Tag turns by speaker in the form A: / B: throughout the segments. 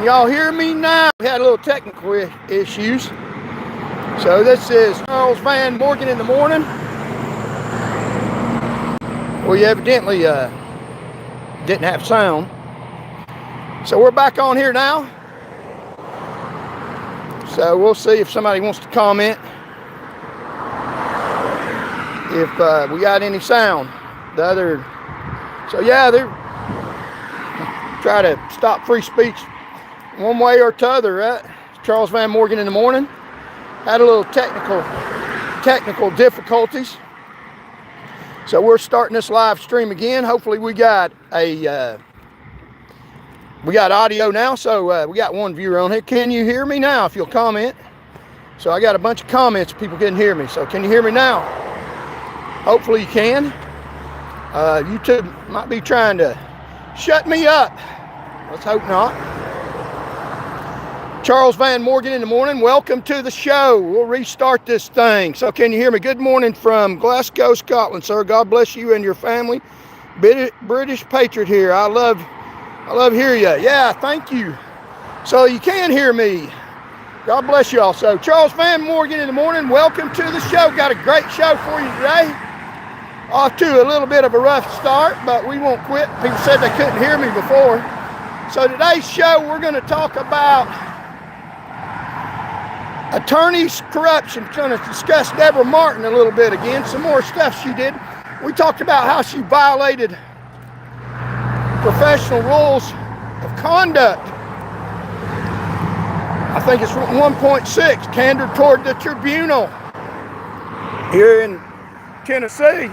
A: y'all hear me now? We had a little technical issues. So this is Charles Van Morgan in the morning. We evidently didn't have sound. So we're back on here now. So we'll see if somebody wants to comment. If we got any sound. So yeah, they're try to stop free speech one way or t'other, right? Charles Van Morgan in the morning. Had a little technical difficulties. So we're starting this live stream again. Hopefully we got audio now. So we got one viewer on here. Can you hear me now if you'll comment? So I got a bunch of comments. People couldn't hear me. So can you hear me now? Hopefully you can. YouTube might be trying to shut me up. Let's hope not. Charles Van Morgan in the morning. Welcome to the show. We'll restart this thing. So can you hear me? Good morning from Glasgow, Scotland, sir. God bless you and your family. British patriot here. I love hearing you. Yeah, thank you. So you can hear me. God bless you all. So Charles Van Morgan in the morning. Welcome to the show. Got a great show for you today. Off to a little bit of a rough start, but we won't quit. People said they couldn't hear me before. So today's show, we're going to talk about attorneys' corruption. We're going to discuss Deborah Martin a little bit again, some more stuff she did. We talked about how she violated professional rules of conduct. I think it's 1.6, candor toward the tribunal here in Tennessee.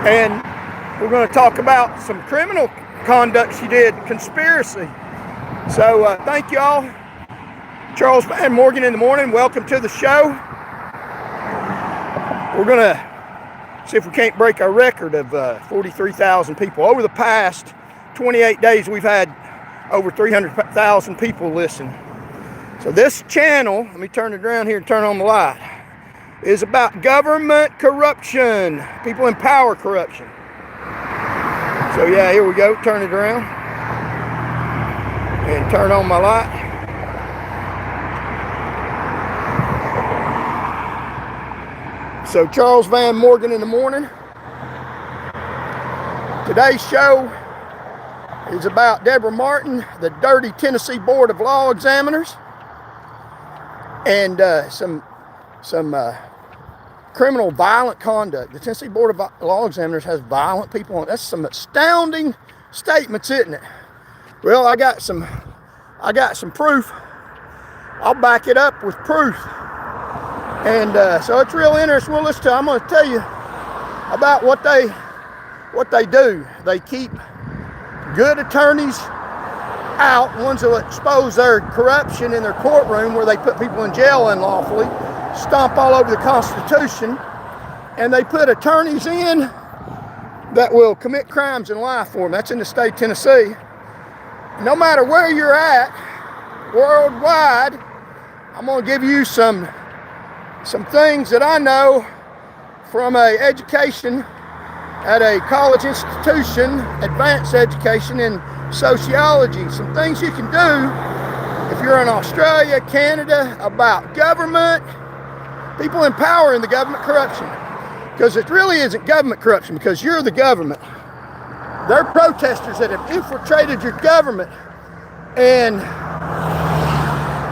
A: And we're going to talk about some criminal conduct she did, conspiracy. So thank you all. Charles Van Morgan in the morning. Welcome to the show. We're going to see if we can't break our record of 43,000 people. Over the past 28 days, we've had over 300,000 people listen. So this channel, let me turn it around here and turn on the light, is about government corruption, people in power corruption. So yeah, here we go, turn it around and turn on my light. So Charles Van Morgan in the morning. Today's show is about Deborah Martin, the dirty Tennessee Board of Law Examiners, and some criminal violent conduct. The Tennessee Board of Law Examiners has violent people on it. That's some astounding statements, isn't it? Well, I got some proof. I'll back it up with proof. And so it's real interesting. Well, listen, I'm going to tell you about what they do. They keep good attorneys out, ones who expose their corruption in their courtroom where they put people in jail unlawfully, stomp all over the Constitution, and they put attorneys in that will commit crimes and lie for them. That's in the state of Tennessee. No matter where you're at, worldwide, I'm going to give you some things that I know from a education at a college institution, advanced education in sociology. Some things you can do if you're in Australia, Canada, about government, people in power in the government corruption. Because it really isn't government corruption, because you're the government. They're protesters that have infiltrated your government, and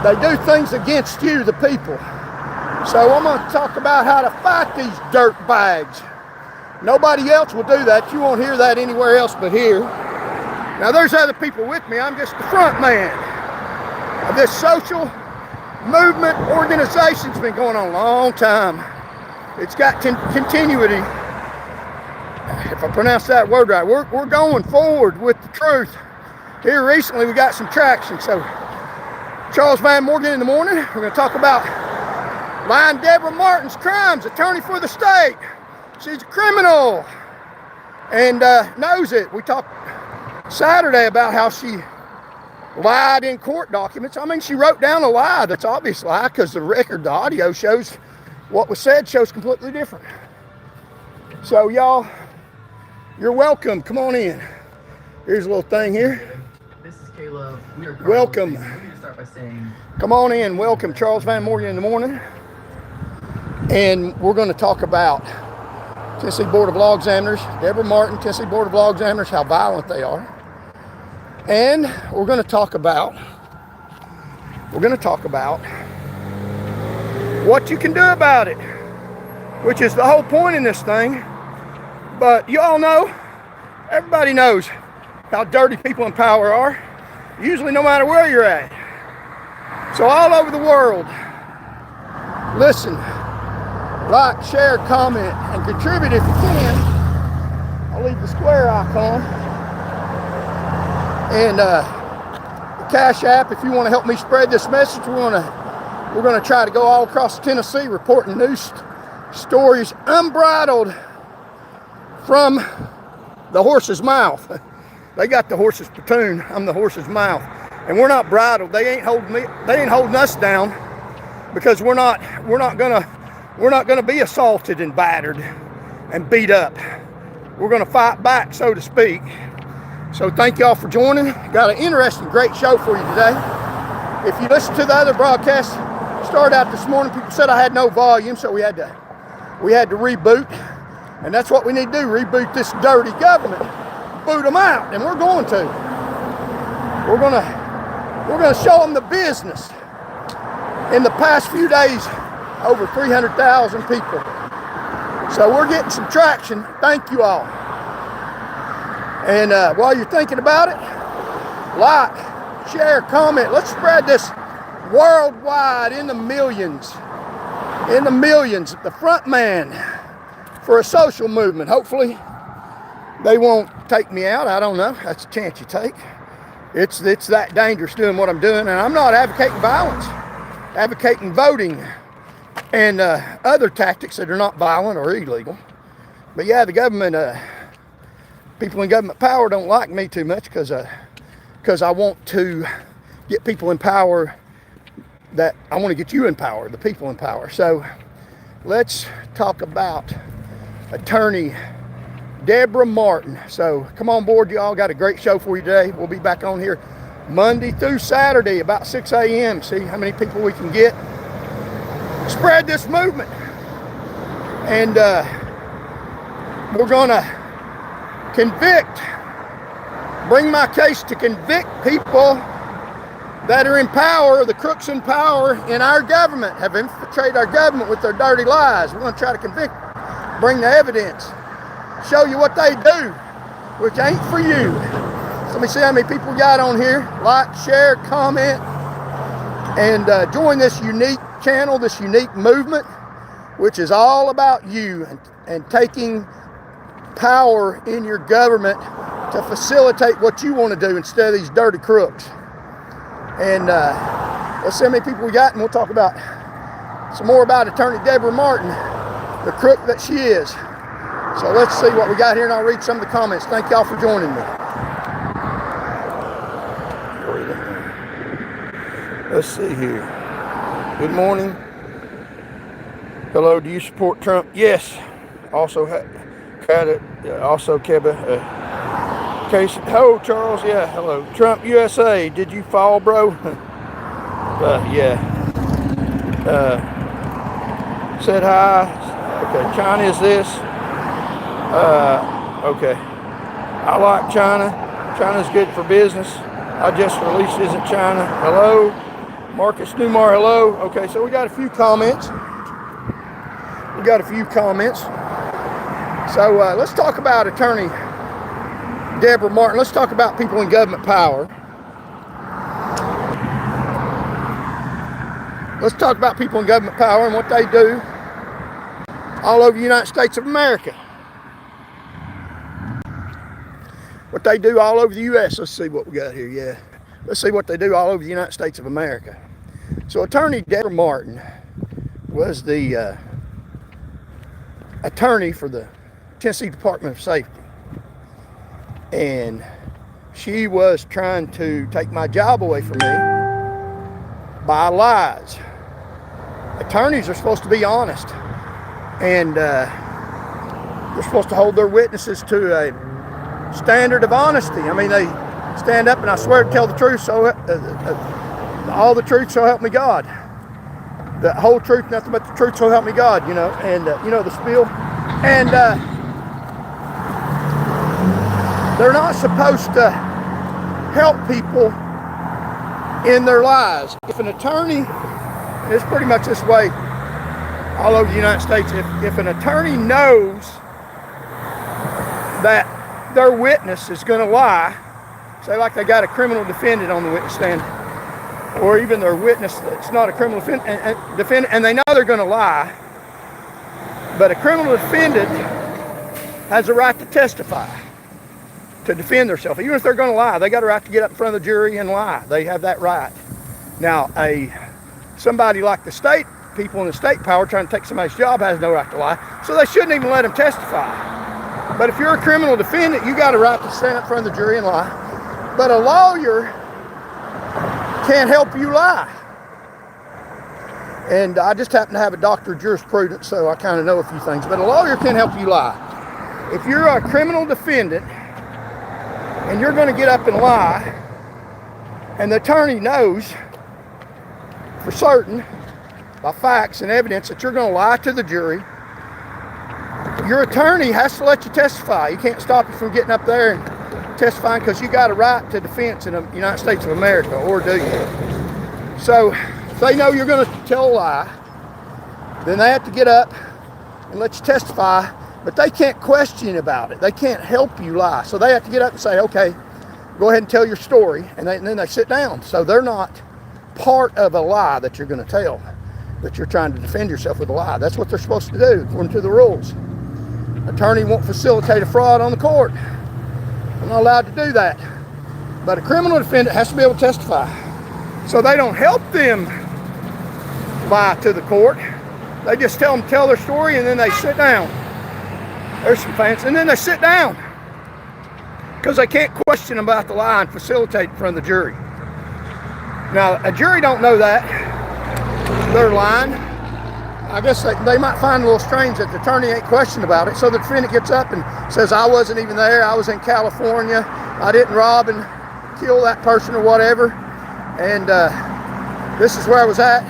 A: they do things against you, the people. So I'm going to talk about how to fight these dirt bags. Nobody else will do that. You won't hear that anywhere else but here. Now there's other people with me. I'm just the front man of this social movement organization. It's been going on a long time. It's got continuity. If I pronounce that word right, we're going forward with the truth. Here recently we got some traction. So Charles Van Morgan in the morning. We're going to talk about lying Deborah Martin's crimes, attorney for the state. She's a criminal and knows it. We talked Saturday about how she lied in court documents. I mean, she wrote down a lie that's obvious lie, because the record, the audio shows what was said shows completely different. So y'all, you're welcome. Come on in. Here's a little thing here.
B: This is Caleb.
A: Welcome. Come on in. Welcome, Charles Van Morgan in the morning. And we're going to talk about Tennessee Board of Law Examiners, Deborah Martin, Tennessee Board of Law Examiners, how violent they are. And we're going to talk about what you can do about it, which is the whole point in this thing. But you all know, everybody knows how dirty people in power are, usually no matter where you're at. So all over the world, listen, like, share, comment, and contribute if you can. I'll leave the square icon. And the Cash App, if you want to help me spread this message, we're going to try to go all across Tennessee reporting news stories unbridled from the horse's mouth. They got the horse's platoon. I'm the horse's mouth, and we're not bridled. They ain't holding me. They ain't holding us down because we're not gonna be assaulted and battered and beat up. We're gonna fight back, so to speak. So thank y'all for joining. Got an interesting, great show for you today. If you listen to the other broadcast, started out this morning, people said I had no volume, so we had to reboot. And that's what we need to do, reboot this dirty government, boot them out, and we're going to. We're gonna show them the business. In the past few days, over 300,000 people. So we're getting some traction. Thank you all. And while you're thinking about it, like, share, comment. Let's spread this worldwide in the millions. The front man for a social movement. Hopefully they won't take me out. I don't know. That's a chance you take. It's that dangerous doing what I'm doing. And I'm not advocating violence. Advocating voting and other tactics that are not violent or illegal. But yeah, the government, people in government power don't like me too much because I want to get people in power that I want to get you in power, the people in power. So let's talk about attorney Deborah Martin. So come on board, y'all. Got a great show for you today. We'll be back on here Monday through Saturday about 6 a.m. See how many people we can get. Spread this movement. And we're gonna bring my case to convict people that are in power, the crooks in power in our government, have infiltrated our government with their dirty lies. We're gonna try to convict, bring the evidence, show you what they do, which ain't for you. So let me see how many people we got on here. Like, share, comment, and join this unique channel, this unique movement, which is all about you and taking power in your government to facilitate what you want to do instead of these dirty crooks. And let's see how many people we got, and we'll talk about some more about attorney Deborah Martin, the crook that she is. So let's see what we got here, and I'll read some of the comments. Thank y'all for joining me. Let's see here. Good morning. Hello, do you support Trump? Yes. Also, Keba. Case. Hello, Charles. Yeah, hello. Trump USA. Did you fall, bro? Yeah. Said hi. Okay, China is this. Okay. I like China. China's good for business. I just released Isn't China. Hello. Marcus Newmar, hello. Okay, so we got a few comments. So let's talk about attorney Deborah Martin. Let's talk about people in government power. Let's talk about people in government power and what they do all over the United States of America. What they do all over the U.S. Let's see what we got here, yeah. Let's see what they do all over the United States of America. So attorney Deborah Martin was the attorney for the Tennessee Department of Safety. And she was trying to take my job away from me by lies. Attorneys are supposed to be honest. And they're supposed to hold their witnesses to a standard of honesty. I mean, stand up and I swear to tell the truth, so all the truth, so help me God. The whole truth, nothing but the truth, so help me God, you know, and you know the spiel. And they're not supposed to help people in their lives. If an attorney, it's pretty much this way all over the United States, if an attorney knows that their witness is going to lie, say like they got a criminal defendant on the witness stand, or even their witness that's not a criminal defendant, and they know they're going to lie, but a criminal defendant has a right to testify, to defend themselves. Even if they're going to lie, they got a right to get up in front of the jury and lie. They have that right. Now, somebody like the state, people in the state power trying to take somebody's job has no right to lie, so they shouldn't even let them testify. But if you're a criminal defendant, you got a right to stand up in front of the jury and lie. But a lawyer can't help you lie. And I just happen to have a doctorate of jurisprudence, so I kind of know a few things. But a lawyer can't help you lie. If you're a criminal defendant and you're going to get up and lie, and the attorney knows for certain, by facts and evidence, that you're going to lie to the jury, your attorney has to let you testify. He can't stop you from getting up there and testifying, because you got a right to defense in the United States of America, or do you? So if they know you're going to tell a lie, then they have to get up and let you testify, but they can't question you about it. They can't help you lie. So they have to get up and say, okay, go ahead and tell your story, and then they sit down. So they're not part of a lie that you're going to tell, that you're trying to defend yourself with a lie. That's what they're supposed to do according to the rules. Attorney won't facilitate a fraud on the court. They're not allowed to do that. But a criminal defendant has to be able to testify. So they don't help them lie to the court. They just tell them to tell their story, and then they sit down. There's some fancy. And then they sit down, because they can't question about the lie and facilitate in front of the jury. Now, a jury don't know that they're lying. I guess they might find it a little strange that the attorney ain't questioned about it. So the defendant gets up and says, I wasn't even there. I was in California. I didn't rob and kill that person or whatever. And this is where I was at.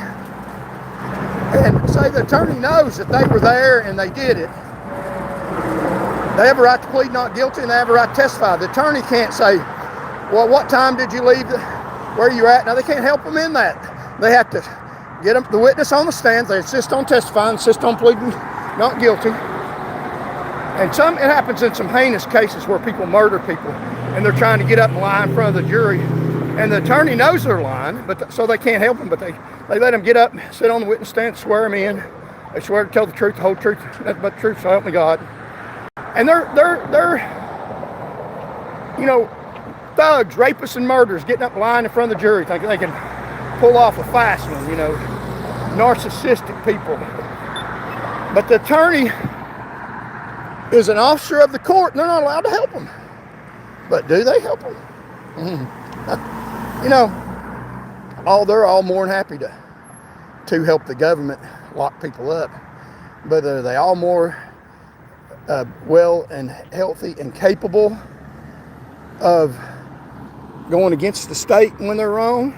A: And say the attorney knows that they were there and they did it. They have a right to plead not guilty, and they have a right to testify. The attorney can't say, well, what time did you leave? Where you at? Now, they can't help them in that. They have to get the witness on the stand. They insist on testifying, insist on pleading not guilty. And it happens in some heinous cases where people murder people, and they're trying to get up and lie in front of the jury. And the attorney knows they're lying, so they can't help them, but they let them get up, sit on the witness stand, swear them in. They swear to tell the truth, the whole truth, nothing but the truth, so help me God. And they're thugs, rapists, and murderers getting up lying in front of the jury, thinking they can pull off a fast one, narcissistic people. But the attorney is an officer of the court, and they're not allowed to help them. But do they help them? They're all more than happy to help the government lock people up. But are they all more well and healthy and capable of going against the state when they're wrong?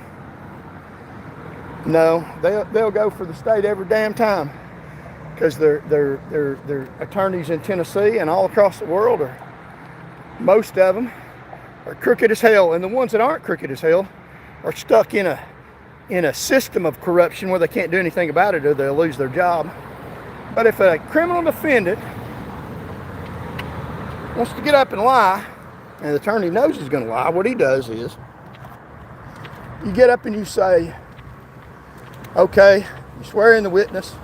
A: No, they'll go for the state every damn time, because they're attorneys in Tennessee and all across the world most of them are crooked as hell, and the ones that aren't crooked as hell are stuck in a system of corruption where they can't do anything about it, or they'll lose their job. But if a criminal defendant wants to get up and lie, and the attorney knows he's going to lie, what he does is, you get up and you say, okay, you swear in the witness,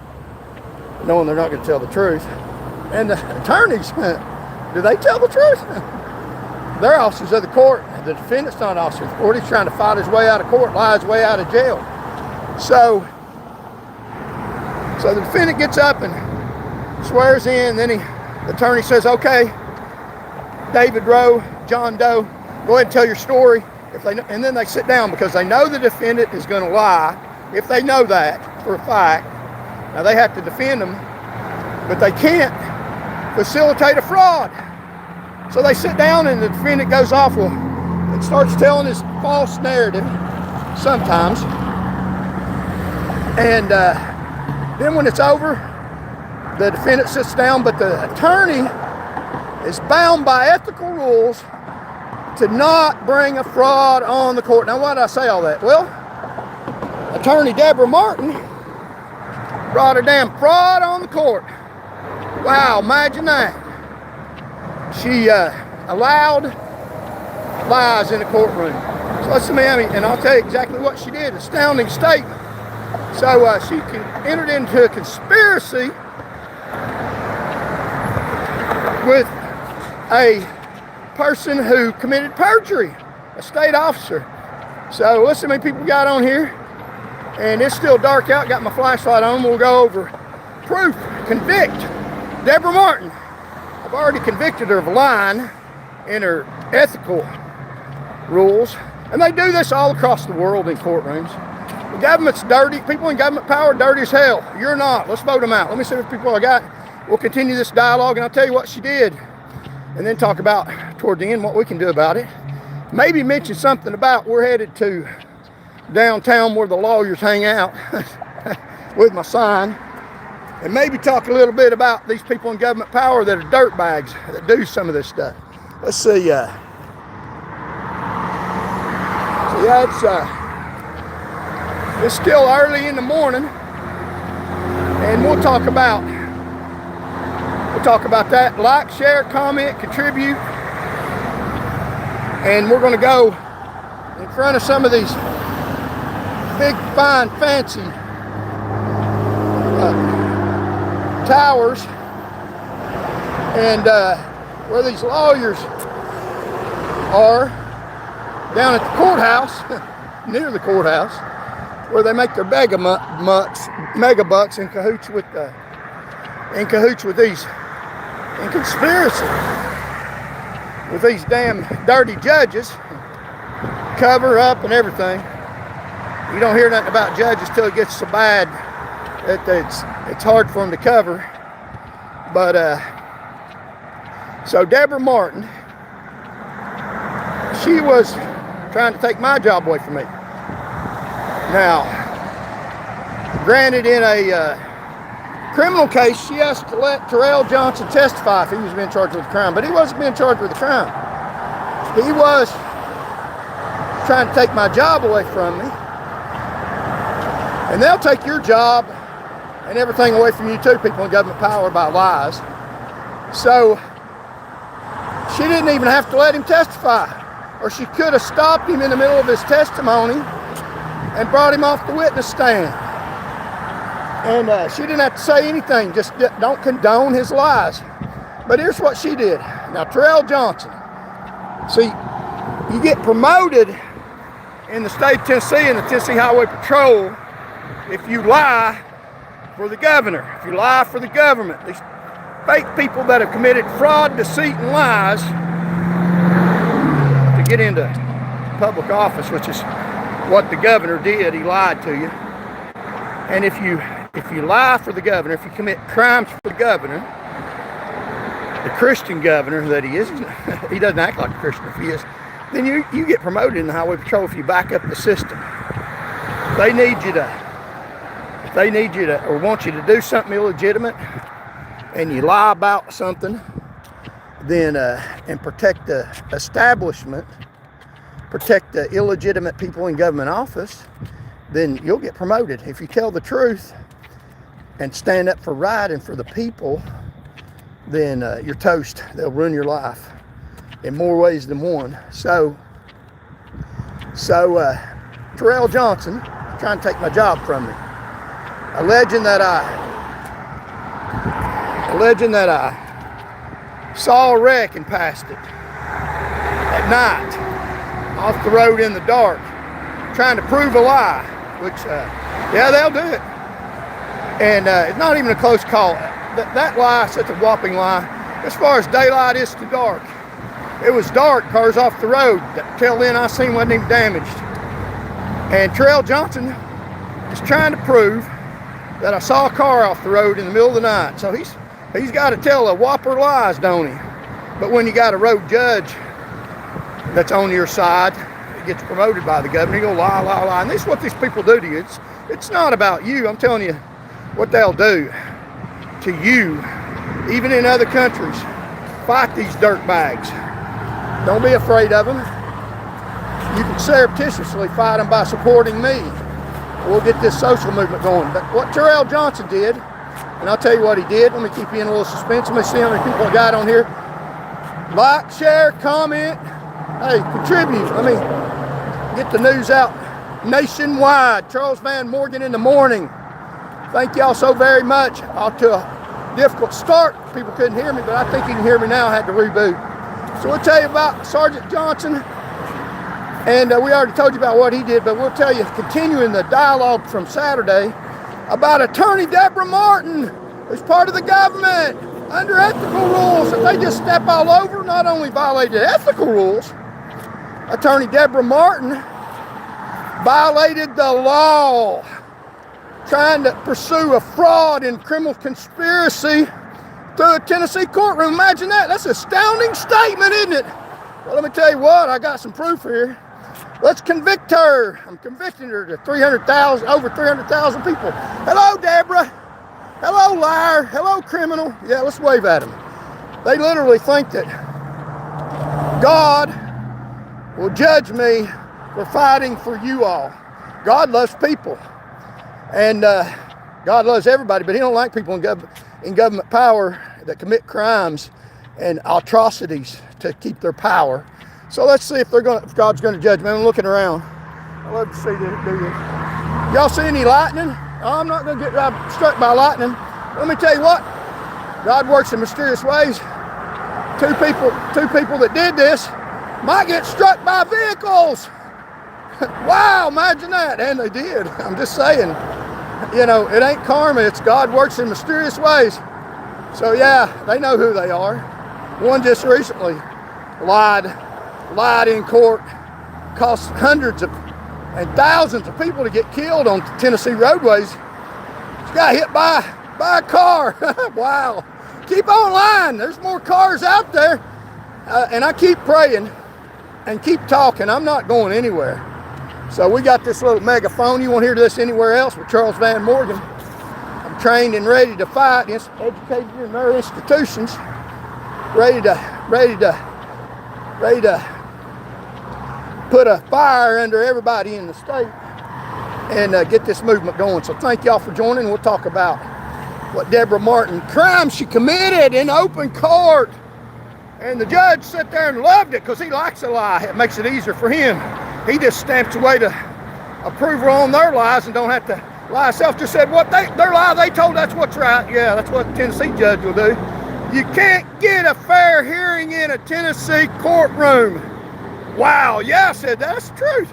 A: knowing they're not going to tell the truth. And the attorneys, do they tell the truth? They're officers of the court. The defendant's not an officer of the court. He's trying to fight his way out of court, lie his way out of jail. So the defendant gets up and swears in, then the attorney says, okay, David Rowe, John Doe, go ahead and tell your story. And then they sit down, because they know the defendant is going to lie. If they know that for a fact, now they have to defend them, but they can't facilitate a fraud. So they sit down, and the defendant goes off, well, and starts telling his false narrative sometimes. And then when it's over, the defendant sits down, but the attorney is bound by ethical rules to not bring a fraud on the court. Now, why did I say all that? Well, attorney Deborah Martin brought a damn fraud on the court. Wow, imagine that. She allowed lies in the courtroom. So listen to me, and I'll tell you exactly what she did. Astounding statement. So she entered into a conspiracy with a person who committed perjury, a state officer. So listen to me, people got on here, and it's still dark out. Got my flashlight on. We'll go over proof. Convict Deborah Martin. I've already convicted her of lying in her ethical rules, and they do this all across the world in courtrooms. The government's dirty. People in government power are dirty as hell. You're not. Let's vote them out. Let me see what people I got. We'll continue this dialogue, and I'll tell you what she did, and then talk about, toward the end, what we can do about it. Maybe mention something about we're headed to downtown where the lawyers hang out with my sign, and maybe talk a little bit about these people in government power that are dirtbags that do some of this stuff. Let's see. Yeah, it's still early in the morning, and we'll talk about that. Like, share, comment, contribute, and we're going to go in front of some of these big, fine, fancy towers, and where these lawyers are, down at the courthouse, near the courthouse, where they make their mega bucks in cahoots with these, in conspiracy with these damn dirty judges, cover up and everything. You don't hear nothing about judges till it gets so bad that it's hard for them to cover. But so Deborah Martin, she was trying to take my job away from me. Now, granted, in a criminal case, she asked to let Terrell Johnson testify if he was being charged with a crime, but he wasn't being charged with a crime. He was trying to take my job away from me. And they'll take your job and everything away from you too, people in government power, by lies. So she didn't even have to let him testify, or she could have stopped him in the middle of his testimony and brought him off the witness stand. And she didn't have to say anything, just don't condone his lies. But here's what she did. Now, Terrell Johnson, see, you get promoted in the state of Tennessee, in the Tennessee Highway Patrol, if you lie for the governor, if you lie for the government. These fake people that have committed fraud, deceit, and lies to get into public office, which is what the governor did. He lied to you. And if you lie for the governor, if you commit crimes for the governor, the Christian governor that he is, he doesn't act like a Christian if he is, then you get promoted in the Highway Patrol if you back up the system. They need you to, or want you to do something illegitimate, and you lie about something, then and protect the establishment, protect the illegitimate people in government office, then you'll get promoted. If you tell the truth and stand up for right and for the people, then you're toast. They'll ruin your life in more ways than one. So Terrell Johnson trying to take my job from me, alleging that I saw a wreck and passed it at night off the road in the dark, trying to prove a lie, which yeah, they'll do it. And it's not even a close call. That lie, such a whopping lie. As far as daylight is to dark, it was dark, cars off the road. Till then, I seen wasn't even damaged. And Terrell Johnson is trying to prove that I saw a car off the road in the middle of the night. So he's got to tell a whopper lies, don't he? But when you got a road judge that's on your side gets promoted by the governor. He'll lie, lie, lie. And this is what these people do to you. It's not about you. I'm telling you what they'll do to you, even in other countries. Fight these dirt bags. Don't be afraid of them. You can surreptitiously fight them by supporting me. We'll get this social movement going. But what Terrell Johnson did, and I'll tell you what he did. Let me keep you in a little suspense. Let me see how many people I got on here. Like, share, comment. Hey, contribute. Let me get the news out nationwide. Charles Van Morgan in the morning. Thank y'all so very much. Off to a difficult start. People couldn't hear me, but I think you can hear me now. I had to reboot. So we'll tell you about Sergeant Johnson. And we already told you about what he did, but we'll tell you, continuing the dialogue from Saturday, about Attorney Deborah Martin, who's part of the government, under ethical rules. If they just step all over, not only violated ethical rules, Attorney Deborah Martin violated the law, trying to pursue a fraud and criminal conspiracy through a Tennessee courtroom. Imagine that. That's an astounding statement, isn't it? Well, let me tell you what, I got some proof here. Let's convict her. I'm convicting her to over 300,000 people. Hello, Deborah. Hello, liar. Hello, criminal. Yeah, let's wave at them. They literally think that God will judge me for fighting for you all. God loves people. And God loves everybody, but he don't like people in government power that commit crimes and atrocities to keep their power. So let's see if God's going to judge me. I'm looking around. I love to see this. Y'all see any lightning? Oh, I'm not going to get struck by lightning. Let me tell you what. God works in mysterious ways. Two people that did this might get struck by vehicles. Wow, imagine that. And they did. I'm just saying. You know, it ain't karma. It's God works in mysterious ways. So yeah, they know who they are. One just recently lied in court, cost hundreds and thousands of people to get killed on Tennessee roadways. This guy hit by a car. Wow. Keep on lying. There's more cars out there. And I keep praying and keep talking. I'm not going anywhere. So we got this little megaphone. You won't hear this anywhere else with Charles Van Morgan. I'm trained and ready to fight, educated in their institutions, ready to put a fire under everybody in the state and get this movement going. So thank y'all for joining. We'll talk about what Deborah Martin, crime she committed in open court. And the judge sat there and loved it because he likes a lie. It makes it easier for him. He just stamps away the approval on their lies and don't have to lie himself. Just said what their lie they told, that's what's right. Yeah, that's what the Tennessee judge will do. You can't get a fair hearing in a Tennessee courtroom. Wow, yeah, I said that's the truth.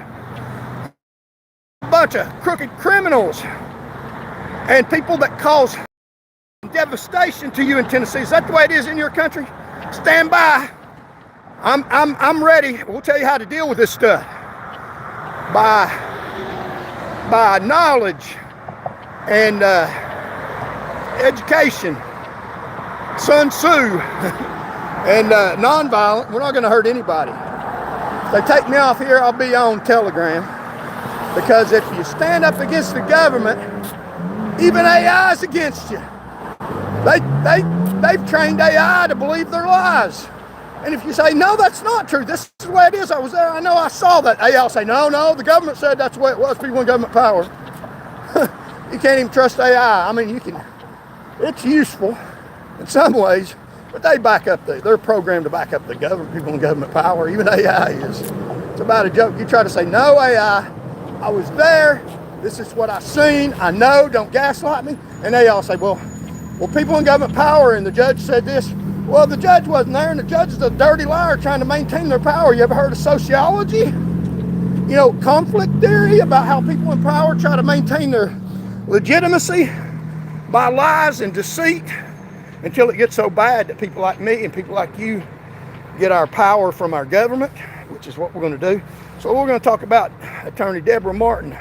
A: A bunch of crooked criminals and people that cause devastation to you in Tennessee. Is that the way it is in your country? Stand by. I'm ready. We'll tell you how to deal with this stuff. By knowledge and education, Sun Tzu, and nonviolent. We're not going to hurt anybody. If they take me off here, I'll be on Telegram. Because if you stand up against the government, even AI is against you. They've trained AI to believe their lies. And if you say, no, that's not true, this is the way it is, I was there, I know, I saw that, AI will say, no, the government said that's the way it was, people in government power. You can't even trust AI. I mean, it's useful in some ways, but they back up, they're programmed to back up the government, people in government power, even AI is. It's about a joke. You try to say, no, AI, I was there, this is what I seen, I know, don't gaslight me, and AI will say, well, people in government power, and the judge said this. Well, the judge wasn't there, and the judge is a dirty liar trying to maintain their power. You ever heard of sociology? You know, conflict theory about how people in power try to maintain their legitimacy by lies and deceit until it gets so bad that people like me and people like you get our power from our government, which is what we're going to do. So we're going to talk about Attorney Deborah Martin,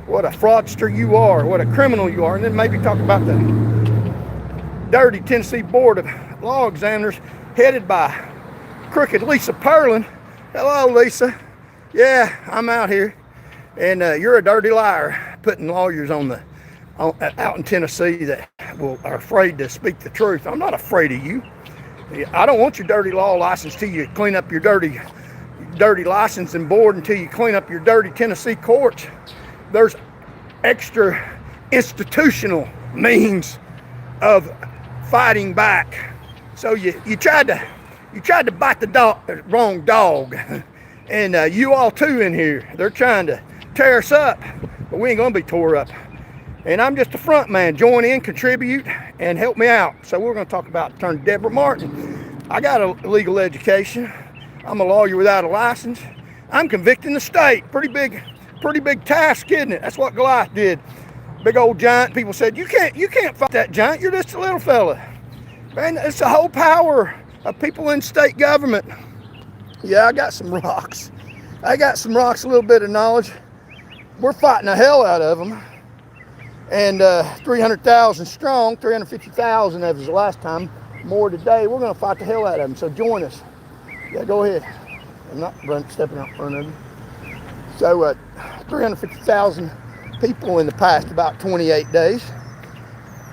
A: what a fraudster you are, what a criminal you are, and then maybe talk about the dirty Tennessee Board of Law Examiners headed by crooked Lisa Perlin, Hello, Lisa. Yeah, I'm out here, and you're a dirty liar, putting lawyers out in Tennessee that are afraid to speak the truth. I'm not afraid of you. I don't want your dirty law license till you clean up your dirty licensing board, until you clean up your dirty Tennessee courts. There's extra institutional means of fighting back. So you tried to bite the wrong dog, and you all too in here. They're trying to tear us up, but we ain't gonna be tore up. And I'm just a front man. Join in, contribute, and help me out. So we're gonna talk about Attorney Deborah Martin. I got a legal education. I'm a lawyer without a license. I'm convicting the state. Pretty big task, isn't it? That's what Goliath did. Big old giant. People said, you can't fight that giant. You're just a little fella. Man, it's the whole power of people in state government. Yeah, I got some rocks. A little bit of knowledge. We're fighting the hell out of them. And 300,000 strong, 350,000 of us the last time. More today. We're going to fight the hell out of them. So join us. Yeah, go ahead. I'm not stepping out in front of them. So 350,000 people in the past about 28 days.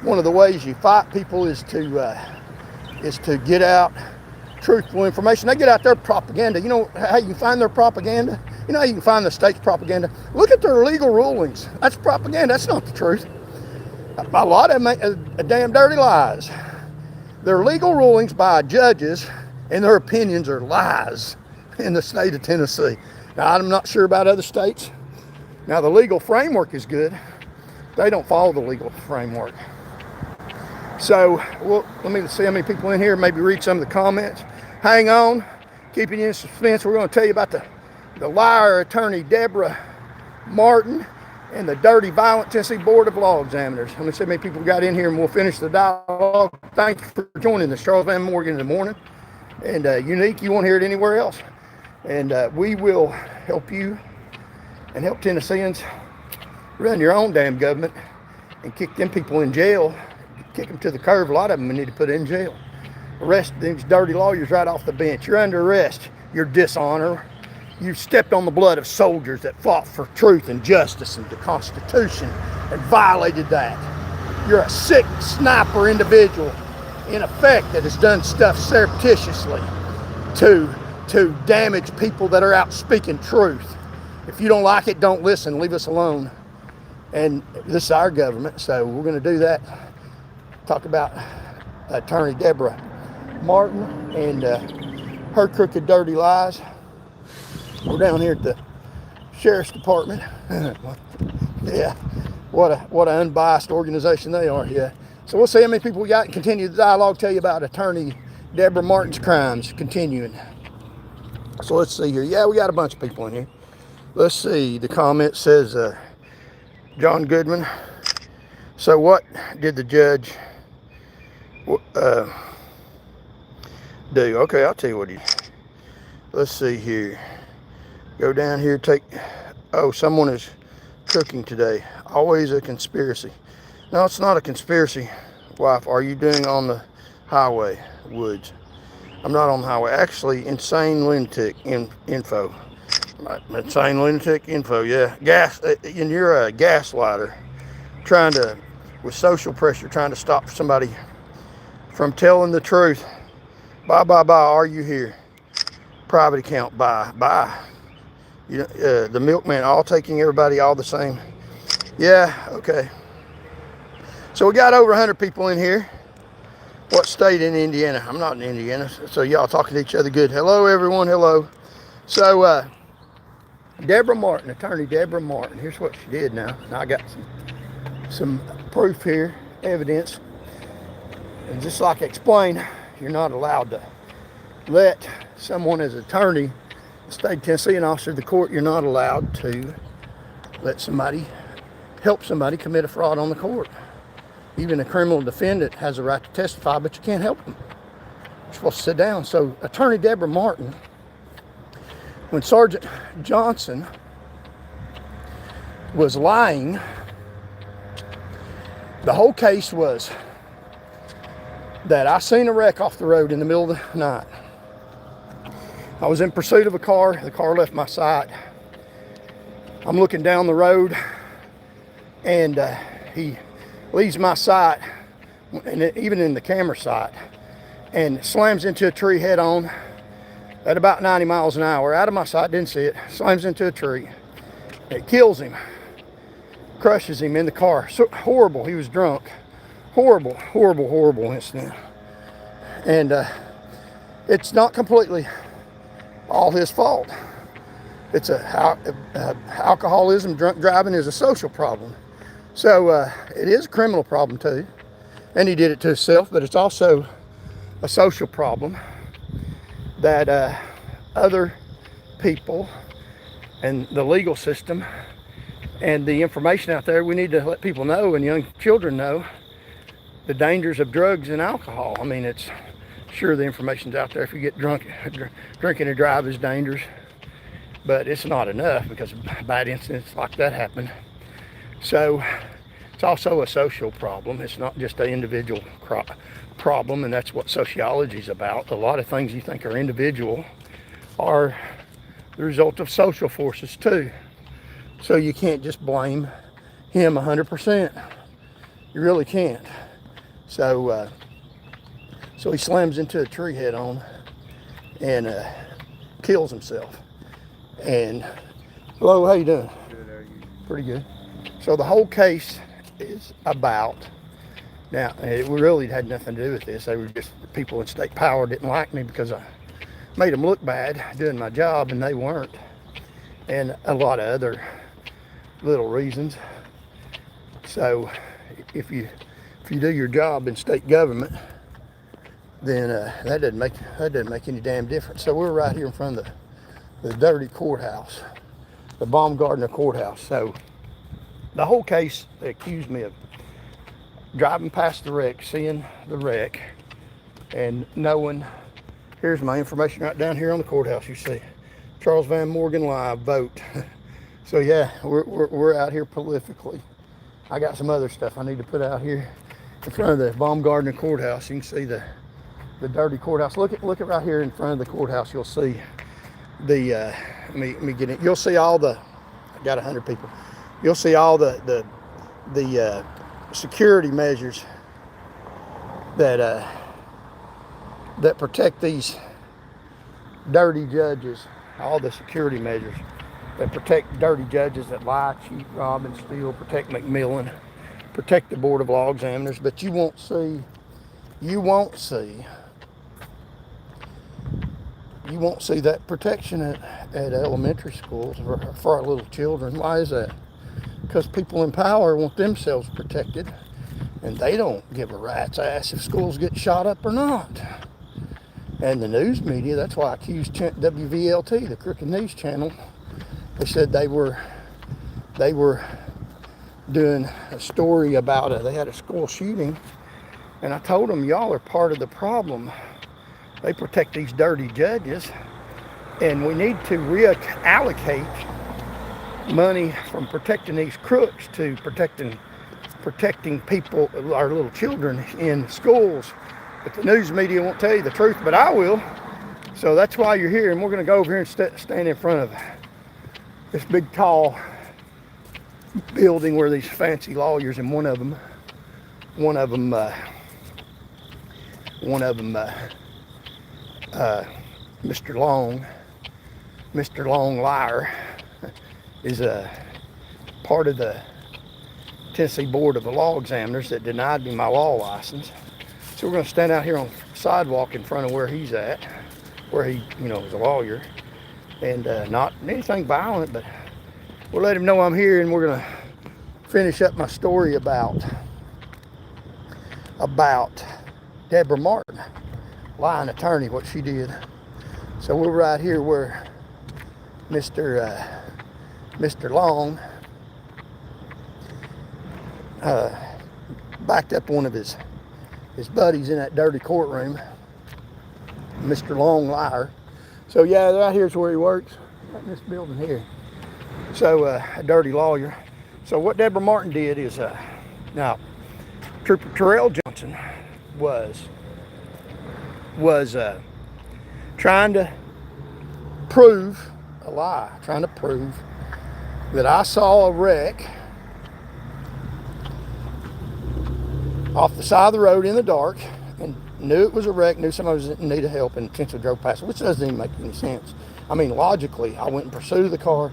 A: One of the ways you fight people is to get out truthful information. They get out their propaganda. You know how you can find their propaganda? You know how you can find the state's propaganda? Look at their legal rulings. That's propaganda. That's not the truth. A lot of them are damn dirty lies. They're legal rulings by judges, and their opinions are lies in the state of Tennessee. Now, I'm not sure about other states. Now, the legal framework is good. They don't follow the legal framework. So, well, let me see how many people in here, maybe read some of the comments. Hang on, keeping you in suspense. We're going to tell you about the liar attorney Deborah Martin and the dirty, violent Tennessee Board of Law Examiners. Let me see how many people got in here, and we'll finish the dialogue. Thank you for joining us. Charles Van Morgan in the morning. And unique, you won't hear it anywhere else. And we will help you and help Tennesseans run your own damn government and kick them people in jail, kick them to the curb. A lot of them we need to put in jail. Arrest these dirty lawyers right off the bench. You're under arrest. You're dishonor. You stepped on the blood of soldiers that fought for truth and justice and the Constitution and violated that. You're a sick sniper individual, in effect, that has done stuff surreptitiously to damage people that are out speaking truth. If you don't like it, don't listen. Leave us alone. And this is our government, so we're going to do that. Talk about Attorney Deborah Martin and her crooked, dirty lies. We're down here at the Sheriff's Department. Yeah, what an unbiased organization they are. Yeah. So we'll see how many people we got and continue the dialogue. Tell you about Attorney Deborah Martin's crimes. Continuing. So let's see here. Yeah, we got a bunch of people in here. Let's see. The comment says, John Goodman. So what did the judge do? Okay, I'll tell you what he did. Let's see here. Go down here, someone is cooking today. Always a conspiracy. No, it's not a conspiracy. Wife, are you doing on the highway, Woods? I'm not on the highway. Actually, insane lunatic info. Insane lunatic info, yeah. And you're a gaslighter, with social pressure, trying to stop somebody from telling the truth. Bye, are you here? Private account, bye. You know, the milkman, all taking everybody all the same. Yeah, okay. So we got over 100 people in here. What state in Indiana? I'm not in Indiana, so y'all talking to each other good. Hello, everyone, hello. So, Deborah Martin, Attorney Deborah Martin. Here's what she did now. Now I got some proof here, evidence. And just like I explained, you're not allowed to let someone as attorney, the state of Tennessee, an officer of the court, you're not allowed to help somebody commit a fraud on the court. Even a criminal defendant has a right to testify, but you can't help them. You're supposed to sit down. So Attorney Deborah Martin, when Sergeant Johnson was lying, the whole case was that I seen a wreck off the road in the middle of the night. I was in pursuit of a car. The car left my sight. I'm looking down the road, and he leaves my sight, and even in the camera sight, and slams into a tree head on at about 90 miles an hour. Out of my sight, didn't see it. Slams into a tree. It kills him, crushes him in the car. So horrible. He was drunk. Horrible, horrible, horrible incident. And it's not completely all his fault. It's alcoholism, drunk driving is a social problem. So it is a criminal problem too. And he did it to himself, but it's also a social problem that other people and the legal system and the information out there, we need to let people know, and young children know, the dangers of drugs and alcohol. I mean, it's sure the information's out there. If you get drunk, drinking and drive is dangerous, but it's not enough because bad incidents like that happen. So it's also a social problem. It's not just an individual problem, and that's what sociology is about. A lot of things you think are individual are the result of social forces too. So you can't just blame him 100%. You really can't. So he slams into a tree head on and kills himself. And hello, how you doing?
B: Good, how are you?
A: Pretty good. So the whole case is about, now it really had nothing to do with this. They were just, people in state power didn't like me because I made them look bad doing my job, and they weren't. And a lot of other little reasons. So if you do your job in state government, then that doesn't make any damn difference. So we're right here in front of the dirty courthouse, the Baumgardner courthouse. So the whole case, they accused me of driving past the wreck, seeing the wreck, and knowing. Here's my information right down here on the courthouse. You see, Charles Van Morgan live, vote. So yeah, we're out here prolifically. I got some other stuff I need to put out here in front of the Baumgardner courthouse. You can see the dirty courthouse. Look at right here in front of the courthouse. You'll see the let me get it. You'll see all the, I got 100 people. You'll see all the security measures that protect these dirty judges. All the security measures that protect dirty judges that lie, cheat, rob, and steal. Protect McMillan. Protect the Board of Law Examiners. But you won't see that protection at elementary schools for our little children. Why is that? Because people in power want themselves protected, and they don't give a rat's ass if schools get shot up or not. And the news media, that's why I accused WVLT, the Crooked News Channel. They said they were doing a story about they had a school shooting, and I told them, y'all are part of the problem. They protect these dirty judges, and we need to reallocate money from protecting these crooks to protecting people, our little children in schools. But the news media won't tell you the truth, but I will. So that's why you're here, and we're going to go over here and stand in front of this big tall building where these fancy lawyers, and one of them Mr. Long Liar, is a part of the Tennessee Board of the Law Examiners that denied me my law license. So we're going to stand out here on the sidewalk in front of where he's at, where he, is a lawyer, and not anything violent, but we'll let him know I'm here, and we're going to finish up my story about Deborah Martin, lying attorney, what she did. So we're right here where Mr. Long backed up one of his buddies in that dirty courtroom, Mr. Long Liar. So yeah, right here's where he works, right in this building here. So a dirty lawyer. So what Deborah Martin did is, now Trooper Terrell Johnson was trying to prove a lie, trying to prove that I saw a wreck off the side of the road in the dark and knew it was a wreck, knew somebody was in need of help, and intentionally drove past it, which doesn't even make any sense. I mean, logically, I went in pursuit of the car.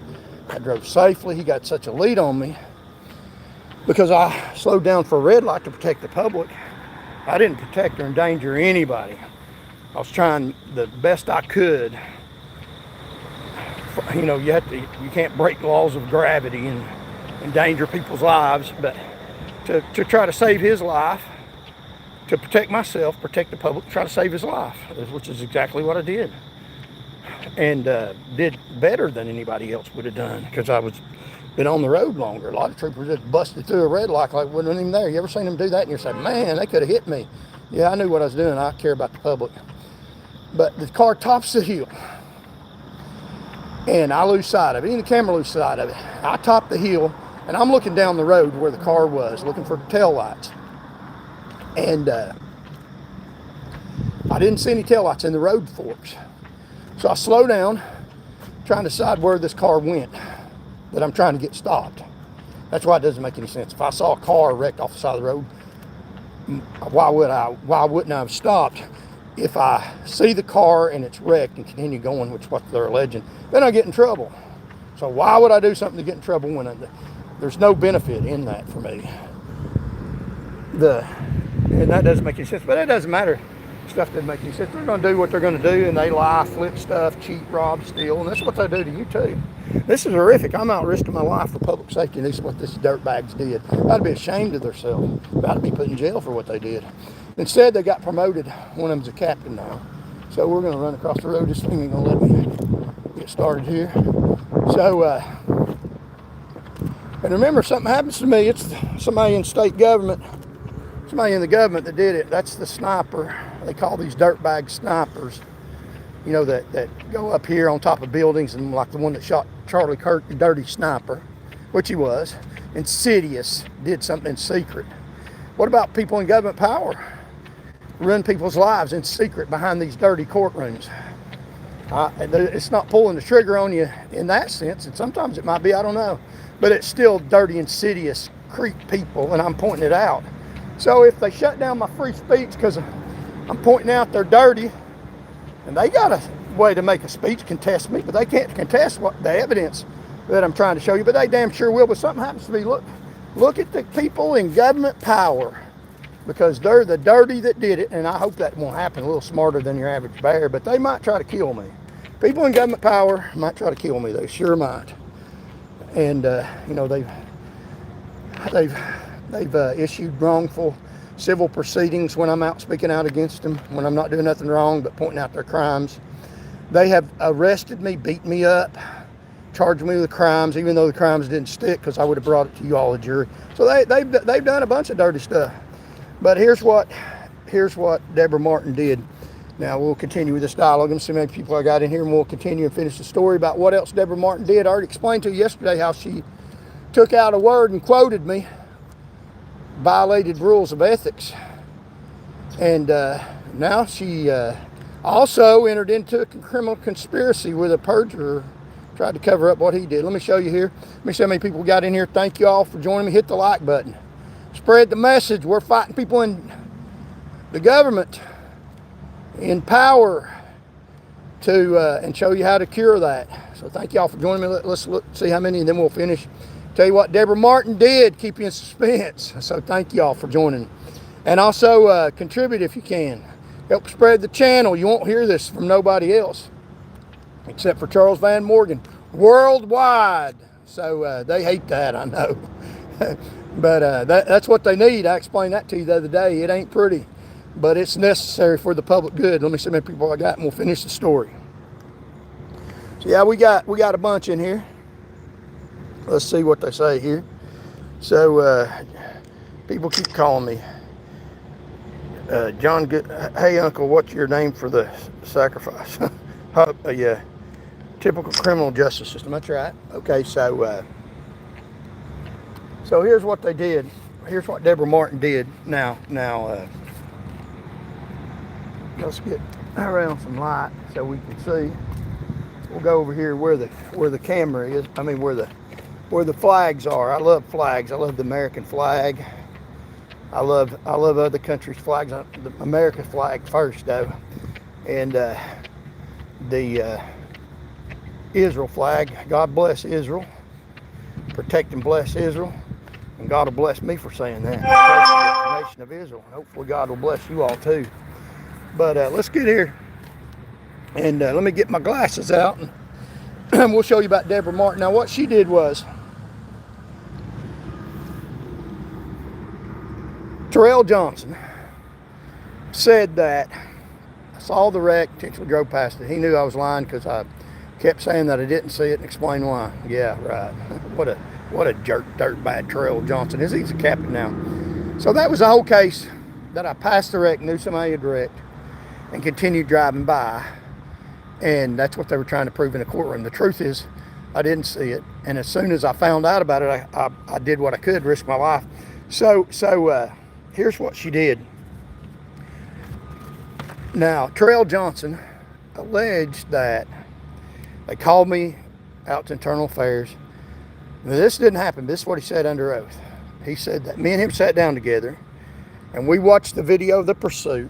A: I drove safely. He got such a lead on me because I slowed down for a red light to protect the public. I didn't protect or endanger anybody. I was trying the best I could. You know, you can't break laws of gravity and endanger people's lives, but to try to save his life, to protect myself, protect the public, try to save his life, which is exactly what I did. And did better than anybody else would have done because I was been on the road longer. A lot of troopers just busted through a red light like wasn't even there. You ever seen them do that and you're saying, man, they could have hit me. Yeah, I knew what I was doing. I care about the public. But the car tops the hill and I lose sight of it. Even the camera lose sight of it. I top the hill and I'm looking down the road where the car was, looking for tail lights. And I didn't see any taillights in the road forks. So I slow down, trying to decide where this car went that I'm trying to get stopped. That's why it doesn't make any sense. If I saw a car wrecked off the side of the road, why wouldn't I have stopped? If I see the car and it's wrecked and continue going, which is what they're alleging, then I get in trouble. So why would I do something to get in trouble when there's no benefit in that for me? And that doesn't make any sense, but it doesn't matter. Stuff doesn't make any sense. They're going to do what they're going to do, and they lie, flip stuff, cheat, rob, steal, and that's what they do to you too. This is horrific. I'm out risking my life for public safety, and this is what this dirtbags did. I'd be ashamed of themselves. About to be put in jail for what they did. Instead, they got promoted. One of them's a captain now. So we're going to run across the road. This thing ain't going to let me get started here. So, and remember, if something happens to me, it's somebody in state government, somebody in the government that did it. That's the sniper. They call these dirtbag snipers, you know, that go up here on top of buildings, and like the one that shot Charlie Kirk, the dirty sniper, which he was. Insidious, did something in secret. What about people in government power? Run people's lives in secret behind these dirty courtrooms. It's not pulling the trigger on you in that sense, and sometimes it might be, I don't know. But it's still dirty, insidious, creep people, and I'm pointing it out. So if they shut down my free speech because I'm pointing out they're dirty, and they got a way to make a speech contest me, but they can't contest the evidence that I'm trying to show you, but they damn sure will. But something happens to me, look at the people in government power, because they're the dirty that did it, and I hope that won't happen. A little smarter than your average bear, but they might try to kill me. People in government power might try to kill me. They sure might. And you know, they've issued wrongful civil proceedings when I'm out speaking out against them, when I'm not doing nothing wrong but pointing out their crimes. They have arrested me, beat me up, charged me with crimes, even though the crimes didn't stick, because I would have brought it to you all, a jury. So they've done a bunch of dirty stuff. But here's what Deborah Martin did. Now we'll continue with this dialogue. Let me see how many people I got in here, and we'll continue and finish the story about what else Deborah Martin did. I already explained to you yesterday how she took out a word and quoted me, violated rules of ethics, and now she also entered into a criminal conspiracy with a perjurer, tried to cover up what he did. Let me show you here. Let me see how many people got in here. Thank you all for joining me. Hit the like button. Spread the message. We're fighting people in the government, in power, to and show you how to cure that. So thank you all for joining me. Let's look, see how many, and then we'll finish. Tell you what Deborah Martin did, keep you in suspense. So thank you all for joining. And also contribute if you can. Help spread the channel. You won't hear this from nobody else, except for Charles Van Morgan, worldwide. So they hate that, I know. But that's what they need. I explained that to you the other day. It ain't pretty, but it's necessary for the public good. Let me see how many people I got, and we'll finish the story. So yeah, we got a bunch in here. Let's see what they say here. So people keep calling me. John, hey uncle, what's your name for the sacrifice? Yeah, typical criminal justice system. That's right. Okay, so here's what they did. Here's what Deborah Martin did. Now, let's get around some light so we can see. We'll go over here where the camera is. I mean, where the flags are. I love flags. I love the American flag. I love other countries' flags. The American flag first, though, and the Israel flag. God bless Israel. Protect and bless Israel, and God will bless me for saying that. The nation of Israel. Hopefully, God will bless you all too. But let's get here, and let me get my glasses out, and we'll show you about Deborah Martin. Now, what she did was, Terrell Johnson said that I saw the wreck, intentionally drove past it. He knew I was lying because I kept saying that I didn't see it and explained why. Yeah, right. What a dirtbag Terrell Johnson is. He's a captain now. So that was the whole case, that I passed the wreck, knew somebody had wrecked, and continued driving by. And that's what they were trying to prove in the courtroom. The truth is, I didn't see it. And as soon as I found out about it, I did what I could, risk my life. So here's what she did. Now, Terrell Johnson alleged that they called me out to Internal Affairs. Now, this didn't happen. This is what he said under oath. He said that me and him sat down together, and we watched the video of the pursuit.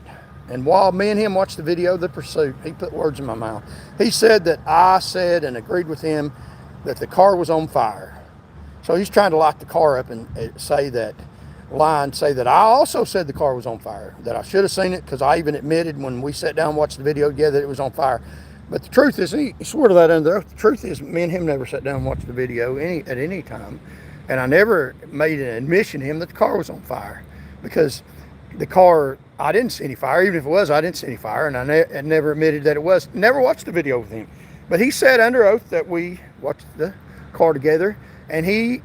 A: And while me and him watched the video of the pursuit, he put words in my mouth. He said that I said and agreed with him that the car was on fire. So he's trying to lock the car up and say that I also said the car was on fire, that I should have seen it because I even admitted when we sat down and watched the video together that it was on fire. But the truth is, he swore to that under oath. The truth is, me and him never sat down and watched the video at any time. And I never made an admission to him that the car was on fire, because the car, I didn't see any fire. Even if it was, I didn't see any fire, and I never admitted that it was. Never watched the video with him. But he said under oath that we watched the car together, and he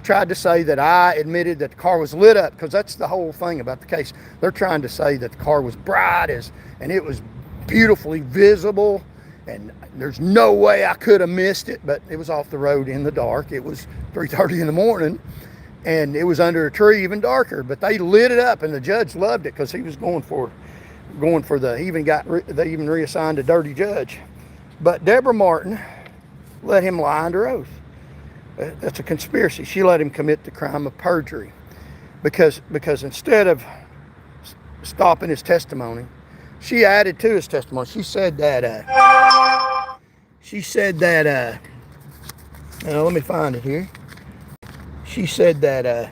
A: tried to say that I admitted that the car was lit up, because that's the whole thing about the case. They're trying to say that the car was bright and it was beautifully visible, and there's no way I could have missed it, but it was off the road in the dark. It was 3:30 in the morning, and it was under a tree, even darker, but they lit it up, and the judge loved it because he was going for they even reassigned a dirty judge. But Deborah Martin let him lie under oath. That's a conspiracy. She let him commit the crime of perjury, because instead of stopping his testimony, she added to his testimony. She said that let me find it here. She said that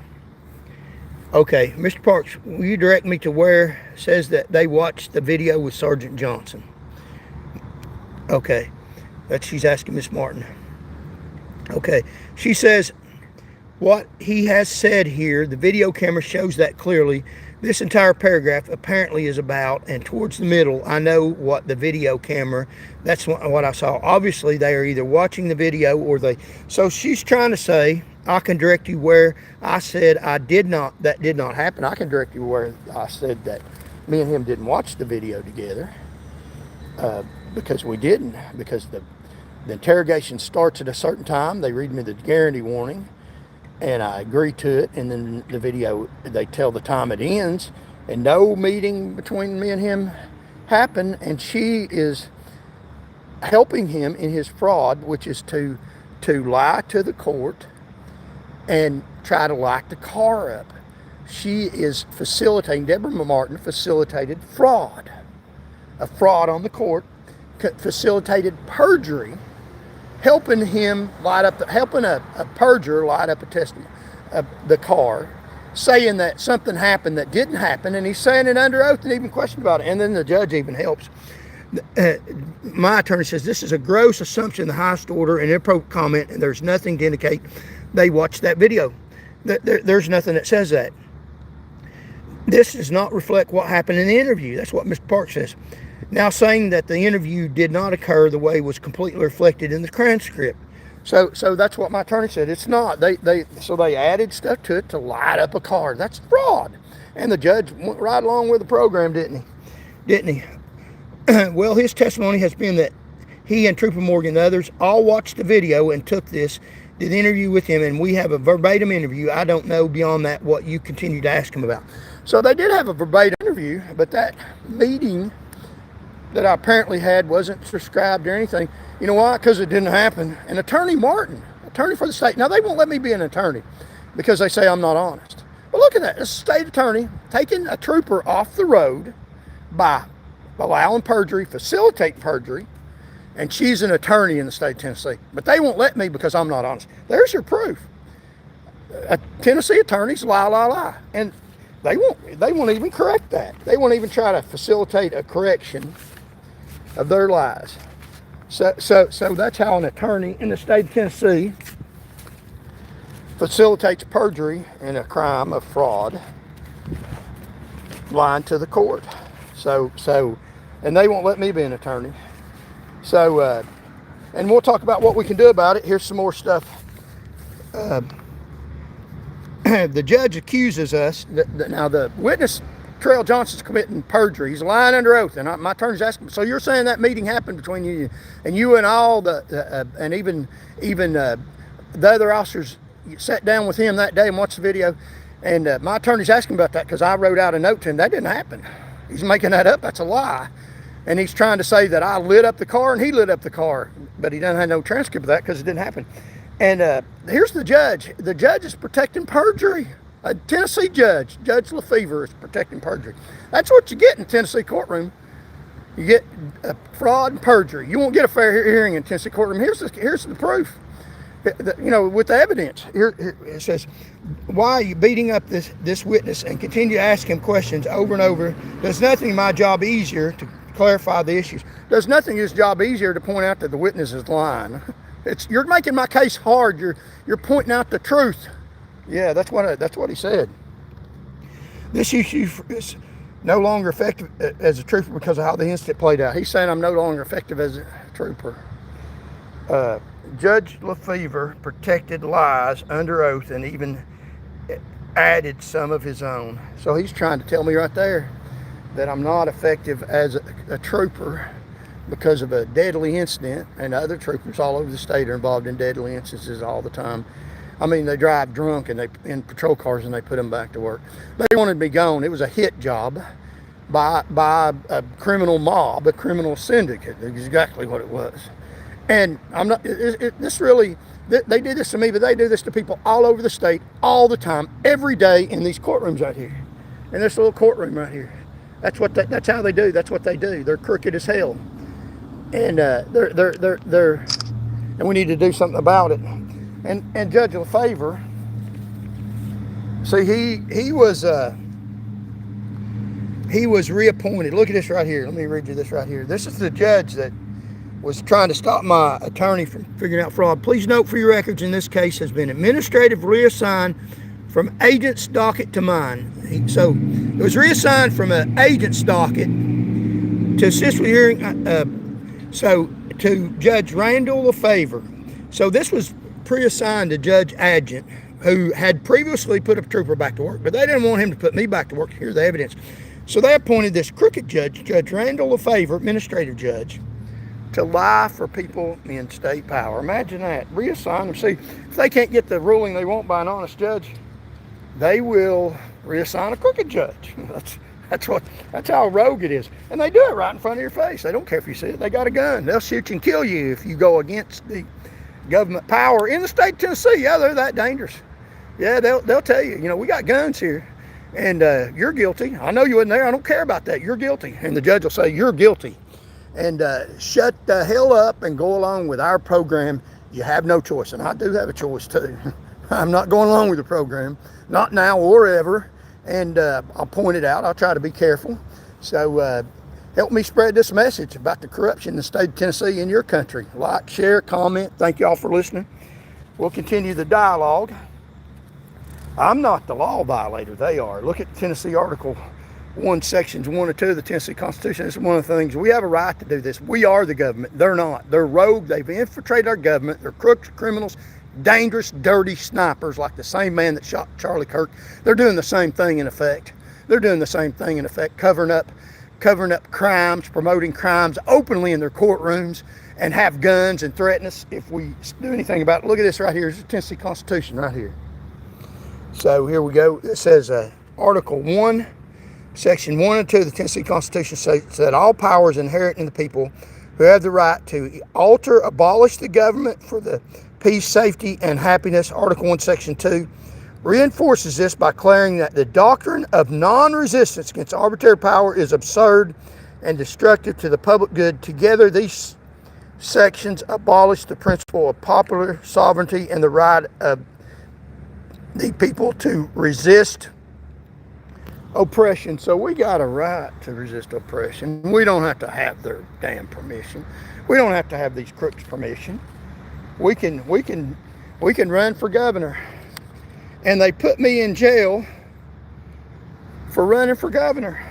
A: okay, Mr. Parks, will you direct me to where it says that they watched the video with Sergeant Johnson? Okay, she's asking Miss Martin. Okay, she says, what he has said here, the video camera shows that clearly. This entire paragraph apparently is about, and towards the middle, I know what the video camera, that's what I saw. Obviously, they are either watching the video or so she's trying to say, I can direct you where I said that did not happen. I can direct you where I said that me and him didn't watch the video together, because we didn't, because the interrogation starts at a certain time. They read me the guarantee warning, and I agree to it, and then the video, they tell the time it ends, and no meeting between me and him happened, and she is helping him in his fraud, which is to lie to the court and try to lock the car up. She is facilitating, Deborah Martin facilitated fraud, a fraud on the court, facilitated perjury, helping him helping a perjurer light up a testimony, the car, saying that something happened that didn't happen, and he's saying it under oath and even questioned about it. And then the judge even helps. My attorney says this is a gross assumption, the highest order, and inappropriate comment, and there's nothing to indicate they watched that video. There's nothing that says that. This does not reflect what happened in the interview. That's what Mr. Parks says. Now saying that the interview did not occur the way it was completely reflected in the transcript. So that's what my attorney said. It's not. So they added stuff to it to light up a car. That's fraud. And the judge went right along with the program, didn't he? Well, his testimony has been that he and Trooper Morgan and others all watched the video and did the interview with him, and we have a verbatim interview. I don't know beyond that what you continue to ask him about. So they did have a verbatim interview, but that meeting that I apparently had wasn't prescribed or anything. You know why? Because it didn't happen. And Attorney Martin, attorney for the state, now they won't let me be an attorney because they say I'm not honest. But look at that, this state attorney taking a trooper off the road by allowing perjury, facilitating perjury, and she's an attorney in the state of Tennessee. But they won't let me because I'm not honest. There's your proof. Tennessee attorneys lie. And they won't even correct that. They won't even try to facilitate a correction of their lies. So that's how an attorney in the state of Tennessee facilitates perjury in a crime of fraud, lying to the court. And they won't let me be an attorney. So, and we'll talk about what we can do about it. Here's some more stuff. The judge accuses us, now the witness, Terrell Johnson's committing perjury. He's lying under oath. And my attorney's asking, so you're saying that meeting happened between you and all the, and even the other officers sat down with him that day and watched the video. And my attorney's asking about that because I wrote out a note to him. That didn't happen. He's making that up. That's a lie. And he's trying to say that I lit up the car and he lit up the car. But he doesn't have no transcript of that because it didn't happen. And here's the judge. The judge is protecting perjury. A Tennessee judge, Judge Lefevre, is protecting perjury. That's what you get in Tennessee courtroom. You get fraud and perjury. You won't get a fair hearing in Tennessee courtroom. Here's the proof. With the evidence. Here it says, why are you beating up this witness and continue to ask him questions over and over? Does nothing in my job easier to clarify the issues. Does nothing in his job easier to point out that the witness is lying. You're making my case hard. You're pointing out the truth. Yeah, that's what he said. This issue is no longer effective as a trooper because of how the incident played out. He's saying I'm no longer effective as a trooper. Judge Lefevre protected lies under oath and even added some of his own. So he's trying to tell me right there that I'm not effective as a trooper because of a deadly incident, and other troopers all over the state are involved in deadly instances all the time. I mean, they drive drunk and in patrol cars and they put them back to work. They wanted me gone. It was a hit job by a criminal mob, a criminal syndicate. That's exactly what it was. And I'm not. They did this to me, but they do this to people all over the state, all the time, every day in these courtrooms right here, in this little courtroom right here. That's how they do. That's what they do. They're crooked as hell, and and we need to do something about it. And Judge Lefevre, see, he was reappointed. Look at this right here. Let me read you this right here. This is the judge that was trying to stop my attorney from figuring out fraud. Please note for your records, in this case has been administratively reassigned from agent's docket to mine. So it was reassigned from an agent's docket to assist with hearing, to Judge Randall Lefevre. So this was pre-assigned to Judge Adjutant, who had previously put a trooper back to work, but they didn't want him to put me back to work. Here's the evidence. So they appointed this crooked judge, Judge Randall Lefevre, administrative judge, to lie for people in state power. Imagine that. Reassign them. See, if they can't get the ruling they want by an honest judge, they will reassign a crooked judge. That's how rogue it is. And they do it right in front of your face. They don't care if you see it. They got a gun. They'll shoot you and kill you if you go against the government power in the state of Tennessee. Yeah, they're that dangerous. Yeah, they'll tell you, we got guns here, and you're guilty. I know you wasn't there. I don't care about that. You're guilty. And the judge will say, you're guilty. And shut the hell up and go along with our program. You have no choice. And I do have a choice too. I'm not going along with the program. Not now or ever. And I'll point it out. I'll try to be careful. So help me spread this message about the corruption in the state of Tennessee in your country. Like, share, comment. Thank you all for listening. We'll continue the dialogue. I'm not the law violator. They are. Look at Tennessee Article 1, Sections 1 and 2 of the Tennessee Constitution. It's one of the things. We have a right to do this. We are the government. They're not. They're rogue. They've infiltrated our government. They're crooks, criminals, dangerous, dirty snipers like the same man that shot Charlie Kirk. They're doing the same thing in effect. Covering up crimes, promoting crimes openly in their courtrooms, and have guns and threaten us if we do anything about it. Look at this right here. It's the Tennessee Constitution right here. So here we go. It says Article 1, Section 1 and 2 of the Tennessee Constitution states that all powers inherent in the people who have the right to alter, abolish the government for the peace, safety, and happiness. Article 1, Section 2 reinforces this by declaring that the doctrine of non-resistance against arbitrary power is absurd and destructive to the public good. Together, these sections abolish the principle of popular sovereignty and the right of the people to resist oppression. So we got a right to resist oppression. We don't have to have their damn permission. We don't have to have these crooks' permission. We can run for governor. And they put me in jail for running for governor.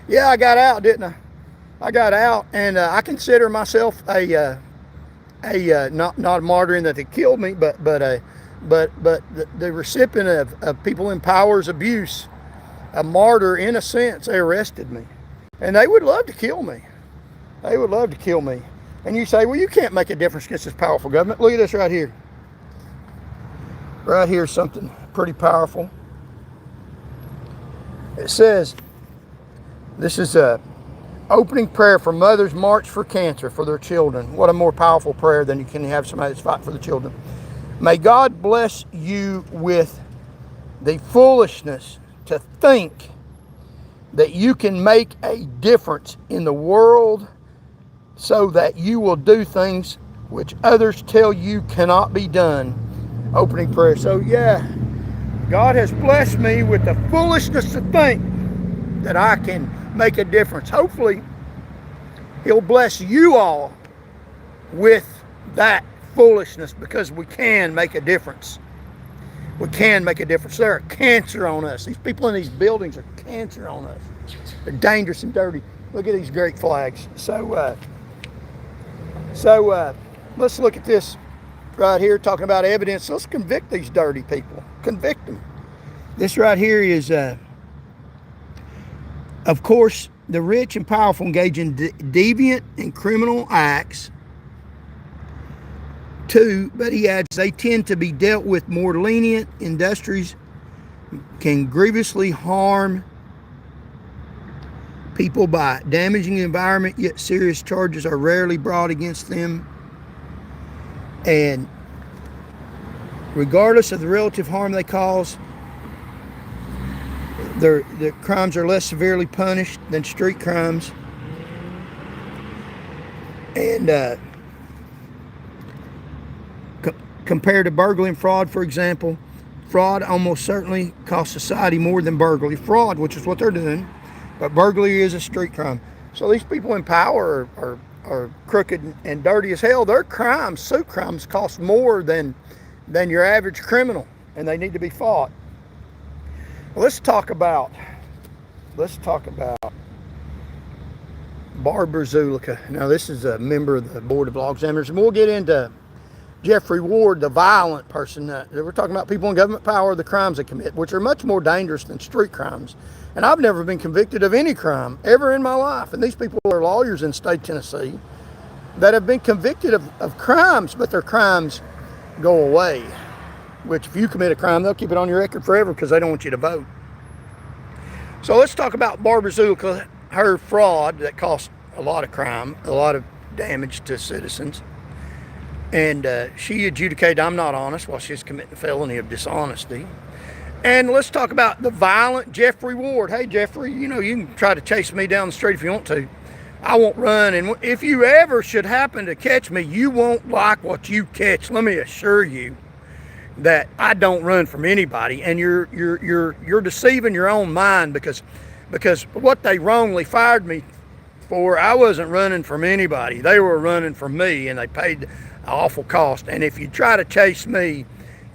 A: Yeah, I got out, didn't I? I got out, and I consider myself not a martyr in that they killed me, but the recipient of people in power's abuse, a martyr in a sense. They arrested me, and they would love to kill me. They would love to kill me. And you say, well, you can't make a difference against this powerful government. Look at this right here. Right here is something pretty powerful. It says, this is a opening prayer for Mothers March for Cancer for their children. What a more powerful prayer than you can have somebody that's fighting for the children. May God bless you with the foolishness to think that you can make a difference in the world so that you will do things which others tell you cannot be done. Opening prayer. So yeah, God has blessed me with the foolishness to think that I can make a difference. Hopefully, He'll bless you all with that foolishness, because we can make a difference. We can make a difference. They're a cancer on us. These people in these buildings are cancer on us. They're dangerous and dirty. Look at these great flags. So let's look at this right here, talking about evidence. Let's convict these dirty people. Convict them. This right here is, of course, the rich and powerful engage in deviant and criminal acts too, but he adds they tend to be dealt with more lenient. Industries can grievously harm people by damaging the environment, yet serious charges are rarely brought against them. And regardless of the relative harm they cause, their crimes are less severely punished than street crimes. And compared to burglary and fraud, for example, fraud almost certainly costs society more than burglary. Fraud, which is what they're doing, but burglary is a street crime. So these people in power are crooked and dirty as hell. Their crimes, suit crimes, cost more than your average criminal, and they need to be fought. Let's talk about Barbara Zulica. Now, this is a member of the Board of Law Examiners, and we'll get into Jeffrey Ward, the violent person. We're talking about people in government power, the crimes they commit, which are much more dangerous than street crimes. And I've never been convicted of any crime ever in my life. And these people are lawyers in state Tennessee that have been convicted of crimes, but their crimes go away. Which, if you commit a crime, they'll keep it on your record forever because they don't want you to vote. So let's talk about Barbara Zulica, her fraud that cost a lot of crime, a lot of damage to citizens. And she adjudicated I'm not honest while she's committing a felony of dishonesty. And let's talk about the violent Jeffrey Ward. Hey, Jeffrey, you can try to chase me down the street if you want to. I won't run. And if you ever should happen to catch me, you won't like what you catch. Let me assure you that I don't run from anybody. And you're deceiving your own mind because what they wrongly fired me for, I wasn't running from anybody. They were running from me, and they paid awful cost. And if you try to chase me,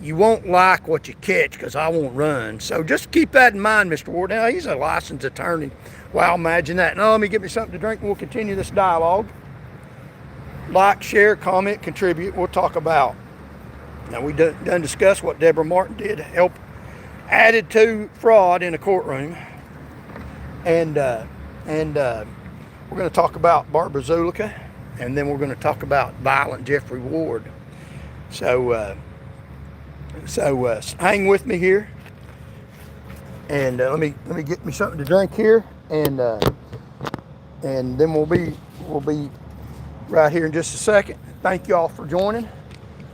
A: you won't like what you catch because I won't run. So just keep that in mind, Mr. Ward. Now, he's a licensed attorney. Wow, imagine that. Now, let me get me something to drink and we'll continue this dialogue. Like, share, comment, contribute. We'll talk about. Now, we done discussed what Deborah Martin did, help added to fraud in a courtroom. And we're going to talk about Barbara Zulica. And then we're going to talk about violent Jeffrey Ward. So hang with me here, and let me get me something to drink here, and then we'll be right here in just a second. Thank you all for joining.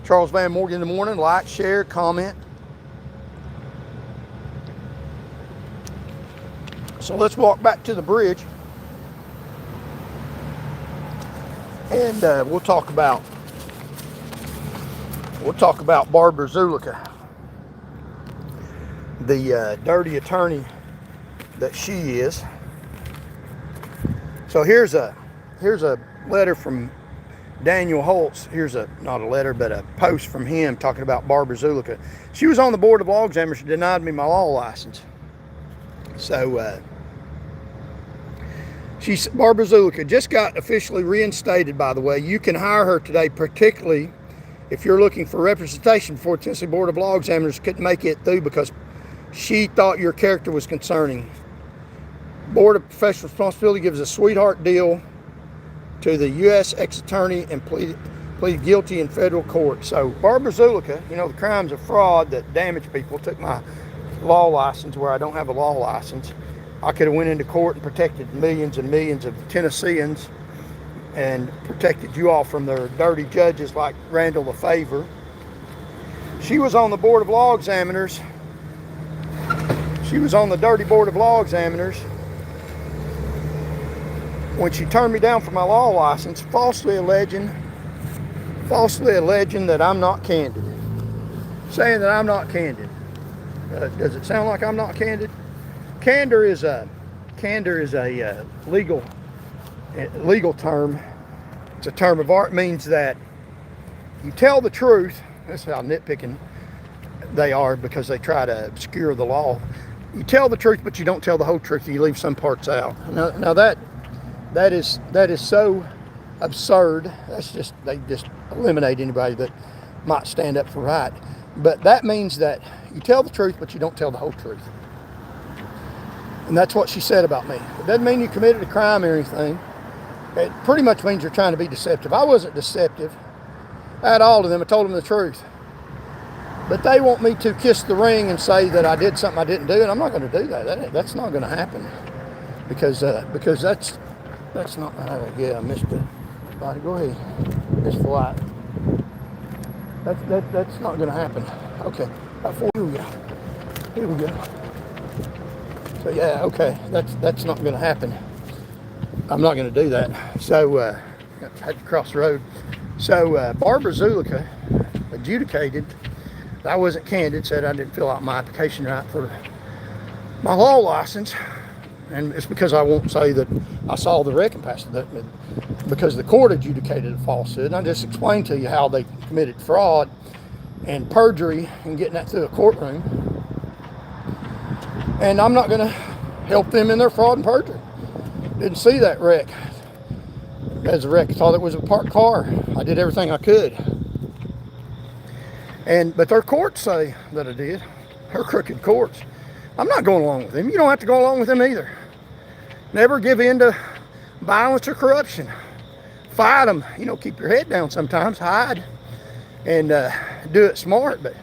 A: Charles Van Morgan in the morning. Like, share, comment. So let's walk back to the bridge, and we'll talk about Barbara Zulica, the dirty attorney that she is. So here's a letter from Daniel Holtz. Here's not a letter, but a post from him talking about Barbara Zulica. She was on the board of law examiners. She denied me my law license. So Barbara Zulica just got officially reinstated, by the way. You can hire her today, particularly if you're looking for representation before Tennessee Board of Law Examiners. Couldn't make it through because she thought your character was concerning. Board of Professional Responsibility gives a sweetheart deal to the U.S. ex-attorney and pleaded guilty in federal court. So Barbara Zulica, you know, the crimes of fraud that damage people, took my law license where I don't have a law license. I could have went into court and protected millions and millions of Tennesseans and protected you all from their dirty judges like Randall LaFavor. She was on the Board of Law Examiners. She was on the dirty Board of Law Examiners when she turned me down for my law license, falsely alleging that I'm not candid. Saying that I'm not candid. Does it sound like I'm not candid? Candor is a legal term. It's a term of art. It means that you tell the truth. That's how nitpicking they are, because they try to obscure the law. You tell the truth, but you don't tell the whole truth. You leave some parts out. Now that is so absurd. They just eliminate anybody that might stand up for right. But that means that you tell the truth, but you don't tell the whole truth. And that's what she said about me. It doesn't mean you committed a crime or anything. It pretty much means you're trying to be deceptive. I wasn't deceptive at all to them. I told them the truth. But they want me to kiss the ring and say that I did something I didn't do, and I'm not going to do that. That's not going to happen, because that's not. Yeah, I missed the body. Go ahead, missed the light. That's not going to happen. Okay, here we go. So yeah, okay, that's not going to happen. I'm not going to do that. So I had to cross the road. So Barbara Zulica adjudicated that I wasn't candid, said I didn't fill out my application right for my law license, and it's because I won't say that I saw the wreck and passed it, because the court adjudicated a falsehood. And I just explained to you how they committed fraud and perjury and getting that through a courtroom. And I'm not going to help them in their fraud and perjury. Didn't see that wreck as a wreck. I thought it was a parked car. I did everything I could. But their courts say that I did. Her crooked courts. I'm not going along with them. You don't have to go along with them either. Never give in to violence or corruption. Fight them. Keep your head down sometimes. Hide. And do it smart. But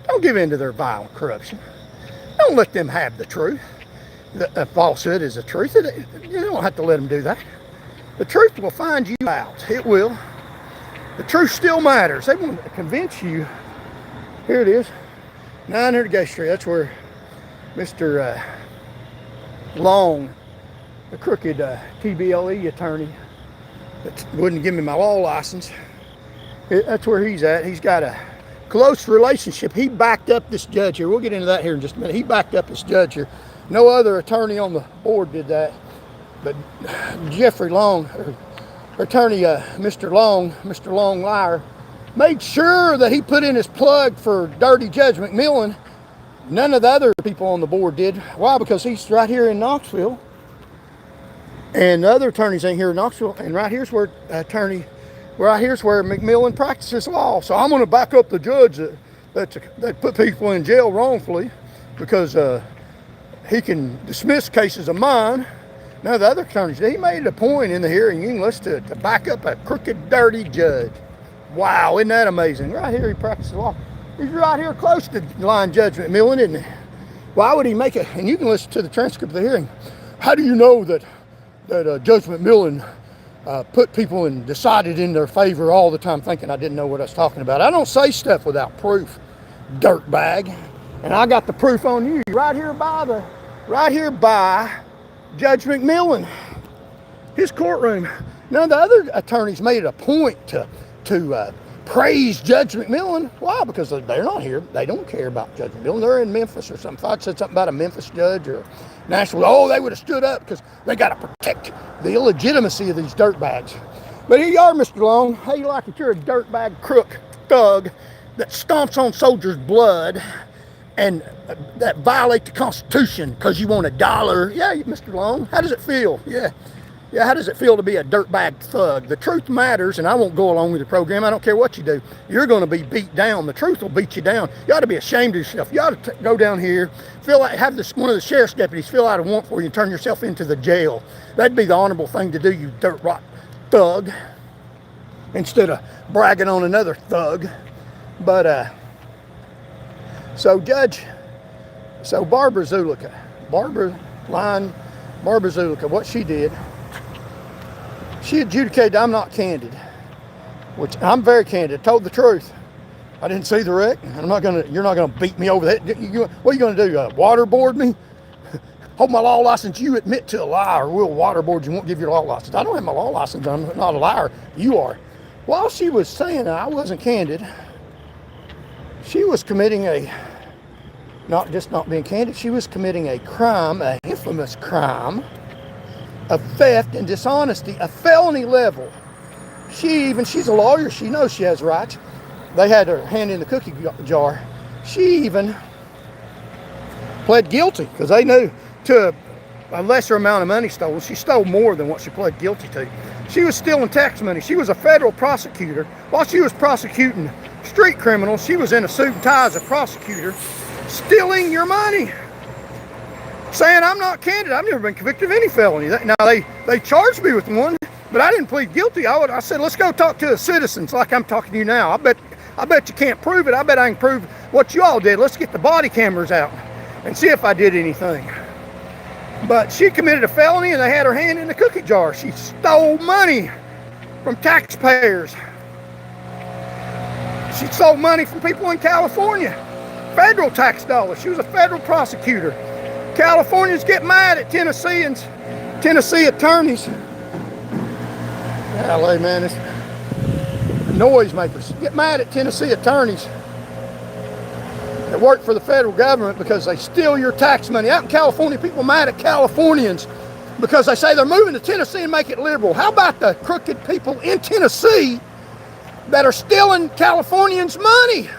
A: don't give in to their violent corruption. Don't let them have the truth. The falsehood is the truth. You don't have to let them do that. The truth will find you out. It will. The truth still matters. They want to convince you. Here it is. 900 Gay Street. That's where Mr. Long, the crooked TBLE attorney that wouldn't give me my law license, that's where he's at. He's got a close relationship. He backed up this judge here. We'll get into that here in just a minute. He backed up this judge here. No other attorney on the board did that, but Jeffrey Long, or attorney Mr. Long Liar, made sure that he put in his plug for Dirty Judge McMillan. None of the other people on the board did. Why? Because he's right here in Knoxville, and the other attorneys ain't here in Knoxville. And right here's where McMillan practices law. So I'm going to back up the judge that put people in jail wrongfully, because he can dismiss cases of mine. Now the other attorneys, he made it a point in the hearing English to back up a crooked, dirty judge. Wow, isn't that amazing? Right here he practices law. He's right here close to line Judge McMillan, isn't he? Why would he make it? And you can listen to the transcript of the hearing. How do you know that Judge McMillan put people and decided in their favor all the time, thinking I didn't know what I was talking about. I don't say stuff without proof, dirtbag. And I got the proof on you right here by Judge McMillan, his courtroom. Now the other attorneys made it a point to praise Judge McMillan. Why? Because they're not here. They don't care about Judge McMillan. They're in Memphis or something. If I'd said something about a Memphis judge or Nashville, oh, they would have stood up because they got to protect the illegitimacy of these dirtbags. But here you are, Mr. Long. How you like it? You're a dirtbag, crook, thug that stomps on soldiers' blood and that violate the Constitution because you want $1. Yeah, Mr. Long, how does it feel? Yeah, how does it feel to be a dirtbag thug? The truth matters, and I won't go along with the program. I don't care what you do. You're going to be beat down. The truth will beat you down. You ought to be ashamed of yourself. You ought to go down here, have one of the sheriff's deputies fill out a warrant for you and turn yourself into the jail. That'd be the honorable thing to do, you dirt rot thug, instead of bragging on another thug. But, so Barbara Zulica, what she did, she adjudicated I'm not candid, which I'm very candid, told the truth. I didn't see the wreck. You're not gonna beat me over the head. What are you gonna do, waterboard me? Hold my law license, you admit to a lie, or we'll waterboard you, won't give you your law license. I don't have my law license, I'm not a liar, you are. While she was saying that I wasn't candid, she was committing not being candid, she was committing a crime, an infamous crime of theft and dishonesty, a felony level. She's a lawyer, she knows she has rights. They had her hand in the cookie jar. She even pled guilty because they knew to a lesser amount of money stolen. She stole more than what she pled guilty to. She was stealing tax money. She was a federal prosecutor. While she was prosecuting street criminals, she was in a suit and tie as a prosecutor, stealing your money, saying I'm not candid. I've never been convicted of any felony. Now they charged me with one, but I didn't plead guilty. I said, let's go talk to the citizens like I'm talking to you now. I bet you can't prove it. I bet I can prove what you all did. Let's get the body cameras out and see if I did anything. But she committed a felony and they had her hand in the cookie jar. She stole money from taxpayers. She stole money from people in California. Federal tax dollars. She was a federal prosecutor. Californians get mad at Tennessee attorneys. Golly, man, it's noisemakers. Get mad at Tennessee attorneys that work for the federal government because they steal your tax money. Out in California, people are mad at Californians because they say they're moving to Tennessee and make it liberal. How about the crooked people in Tennessee that are stealing Californians' money?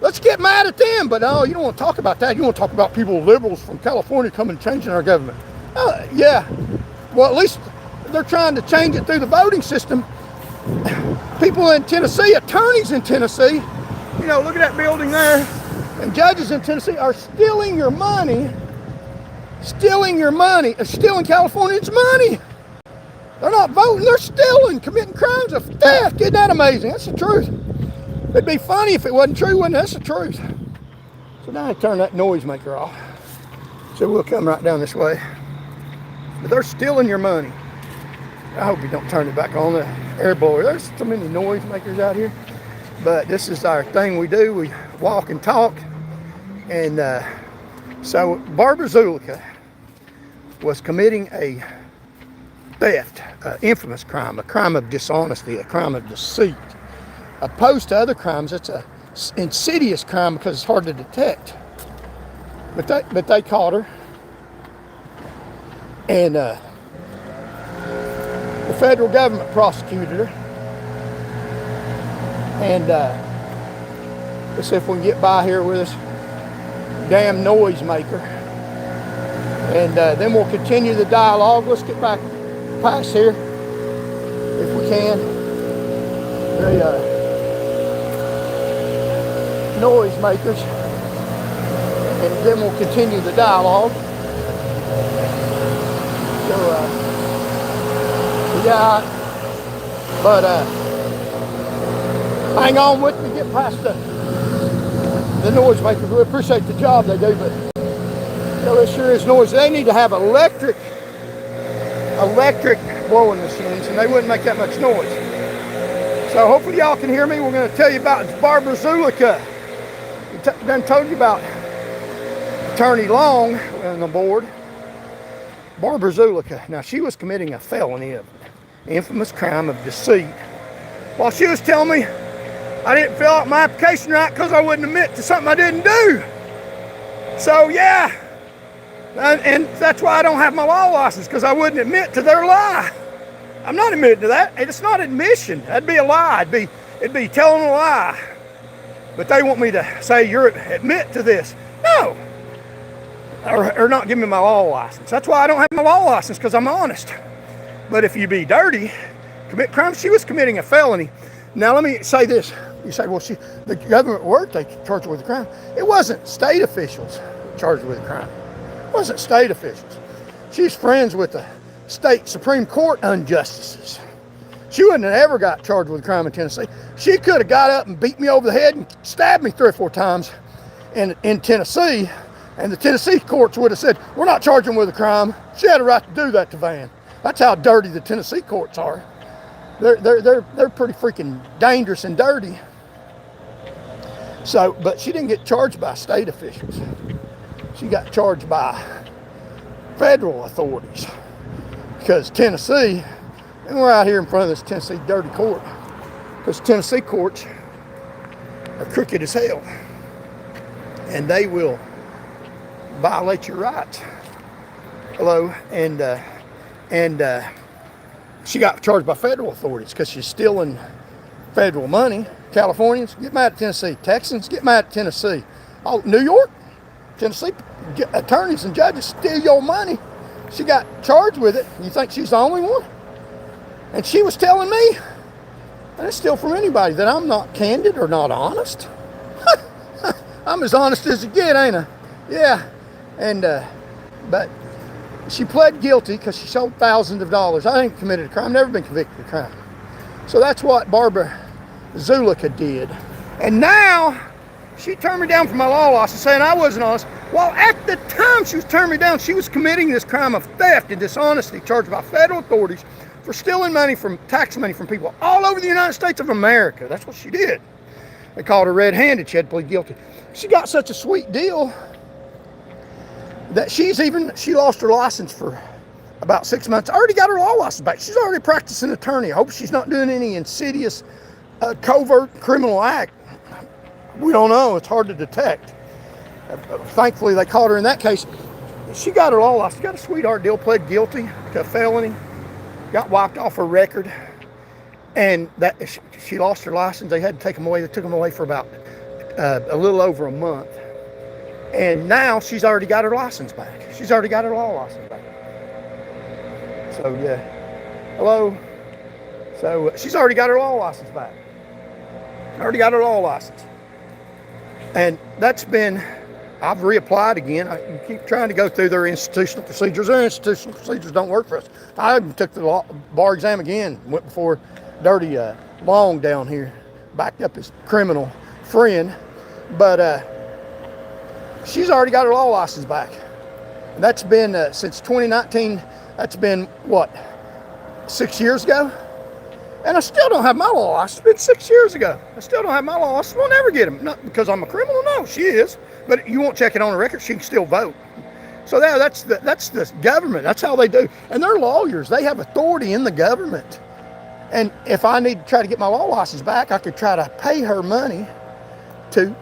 A: Let's get mad at them. But no, you don't want to talk about that. You want to talk about people, liberals from California, coming and changing our government. Yeah, well, at least they're trying to change it through the voting system. People in Tennessee, attorneys in Tennessee, look at that building there, and judges in Tennessee are stealing your money, stealing Californians' money. They're not voting, they're stealing, committing crimes of theft. Isn't that amazing? That's the truth. It'd be funny if it wasn't true, wouldn't it? That's the truth. So now I turn that noisemaker off. So we'll come right down this way. But they're stealing your money. I hope you don't turn it back on, the air blower. There's so many noisemakers out here. But this is our thing we do. We walk and talk. And so Barbara Zulica was committing a theft, an infamous crime, a crime of dishonesty, a crime of deceit. Opposed to other crimes, it's an insidious crime because it's hard to detect. But they caught her. And the federal government prosecuted her. And let's see if we can get by here with this damn noisemaker. And then we'll continue the dialogue. Let's get back past here if we can. The noisemakers. And then we'll continue the dialogue. So, yeah, but hang on with me, get past the noisemakers. We appreciate the job they do, but it sure is noisy. They need to have electric electric blowing machines, and they wouldn't make that much noise. So hopefully y'all can hear me. We're going to tell you about Barbara Zulica. Done told you about Attorney Long on the board. Barbara Zulica. Now, she was committing a felony of infamous crime of deceit. While she was telling me I didn't fill out my application right because I wouldn't admit to something I didn't do. So, yeah. And that's why I don't have my law license, because I wouldn't admit to their lie. I'm not admitting to that. It's not admission. That'd be a lie. It'd be telling a lie. But they want me to say, you're admit to this. No. Or not give me my law license. That's why I don't have my law license, because I'm honest. But if you be dirty, commit crime, she was committing a felony. Now let me say this. You say, well, the government worked, they charged her with a crime. It wasn't state officials charged her with a crime. It wasn't state officials. She's friends with the state Supreme Court unjustices. She wouldn't have ever got charged with a crime in Tennessee. She could have got up and beat me over the head and stabbed me 3 or 4 times in Tennessee, and the Tennessee courts would have said, we're not charging with a crime. She had a right to do that to Van. That's how dirty the Tennessee courts are. They're pretty freaking dangerous and dirty. So, but she didn't get charged by state officials. She got charged by federal authorities, because Tennessee, and we're out here in front of this Tennessee dirty court, because Tennessee courts are crooked as hell, and they will violate your rights. Hello, and she got charged by federal authorities because she's stealing federal money. Californians, get mad at Tennessee. Texans, get mad at Tennessee. Oh, New York, Tennessee attorneys and judges steal your money. She got charged with it. You think she's the only one? And she was telling me, and it's still from anybody, that I'm not candid or not honest. I'm as honest as you get, ain't I? Yeah. And but she pled guilty because she sold thousands of dollars. I ain't committed a crime, never been convicted of a crime. So that's what Barbara Zulica did. And now she turned me down for my law license, saying I wasn't honest. While at the time she was turning me down, she was committing this crime of theft and dishonesty, charged by federal authorities for stealing money from tax money from people all over the United States of America. That's what she did. They called her red-handed. She had to plead guilty. She got such a sweet deal that she lost her license for about 6 months. Already got her law license back. She's already a practicing attorney. I hope she's not doing any insidious, covert criminal act. We don't know. It's hard to detect. Thankfully, they caught her in that case. She got her law license. Got a sweetheart deal. Pled guilty to a felony. Got wiped off her record. And that she lost her license. They had to take them away. They took them away for about a little over a month. And now she's already got her license back. She's already got her law license back. So, yeah. Hello. So, she's already got her law license back. Already got her law license. And that's been, I've reapplied again. I keep trying to go through their institutional procedures. Their institutional procedures don't work for us. I even took the bar exam again. Went before Dirty Long down here. Backed up his criminal friend. But she's already got her law license back. And that's been since 2019. That's been, what, 6 years ago? And I still don't have my law license. It's been 6 years ago. I still don't have my law license. We'll never get them. Not because I'm a criminal. No, she is. But you won't check it on the record. She can still vote. So that's the government. That's how they do. And they're lawyers. They have authority in the government. And if I need to try to get my law license back, I could try to pay her money to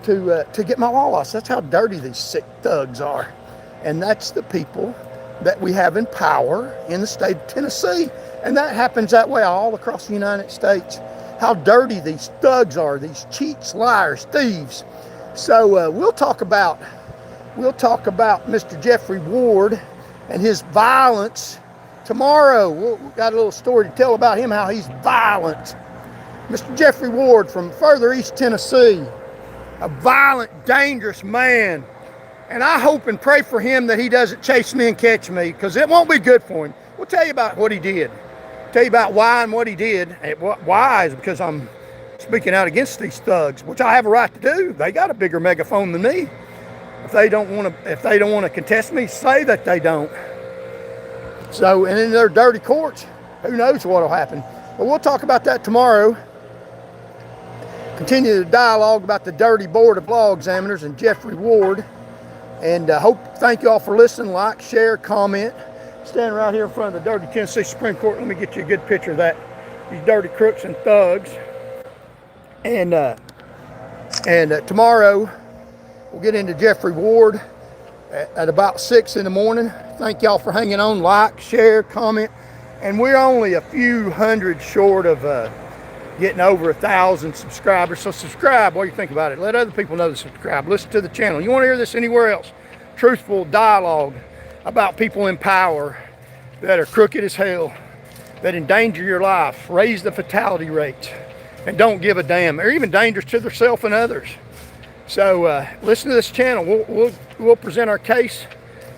A: get my law license. That's how dirty these sick thugs are. And that's the people that we have in power in the state of Tennessee. And that happens that way all across the United States. How dirty these thugs are, these cheats, liars, thieves. So we'll talk about Mr. Jeffrey Ward and his violence tomorrow. We've got a little story to tell about him, how he's violent. Mr. Jeffrey Ward from further East Tennessee, a violent, dangerous man. And I hope and pray for him that he doesn't chase me and catch me, because it won't be good for him. We'll tell you about what he did. Tell you about why and what he did. Why is because I'm speaking out against these thugs, which I have a right to do. They got a bigger megaphone than me. If they don't want to contest me, say that they don't. So, and in their dirty courts, who knows what will happen. But we'll talk about that tomorrow. Continue the dialogue about the dirty board of law examiners and Jeffrey Ward. And thank you all for listening. Like, share, comment. Standing right here in front of the dirty Tennessee Supreme Court. Let me get you a good picture of that. These dirty crooks and thugs. And tomorrow we'll get into Jeffrey Ward at about 6 in the morning. Thank y'all for hanging on. Like, share, comment. And we're only a few hundred short of getting over 1,000 subscribers. So subscribe. What do you think about it? Let other people know to subscribe. Listen to the channel. You want to hear this anywhere else? Truthful dialogue about people in power that are crooked as hell, that endanger your life, raise the fatality rate, and don't give a damn. They're even dangerous to themselves and others. So listen to this channel. We'll present our case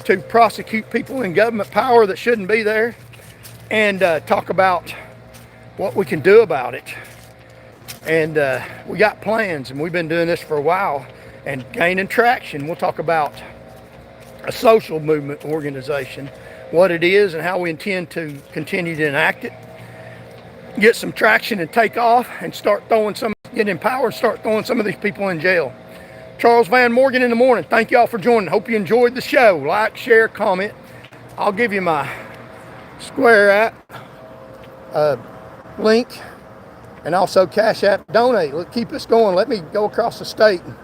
A: to prosecute people in government power that shouldn't be there, and talk about what we can do about it. And we got plans, and we've been doing this for a while and gaining traction. We'll talk about a social movement organization, what it is and how we intend to continue to enact it, get some traction and take off, and get in power and start throwing some of these people in jail. Charles Van Morgan in the morning. Thank y'all for joining. Hope you enjoyed the show. Like, share, comment. I'll give you my Square app link, and also Cash App donate. Keep us going. Let me go across the state and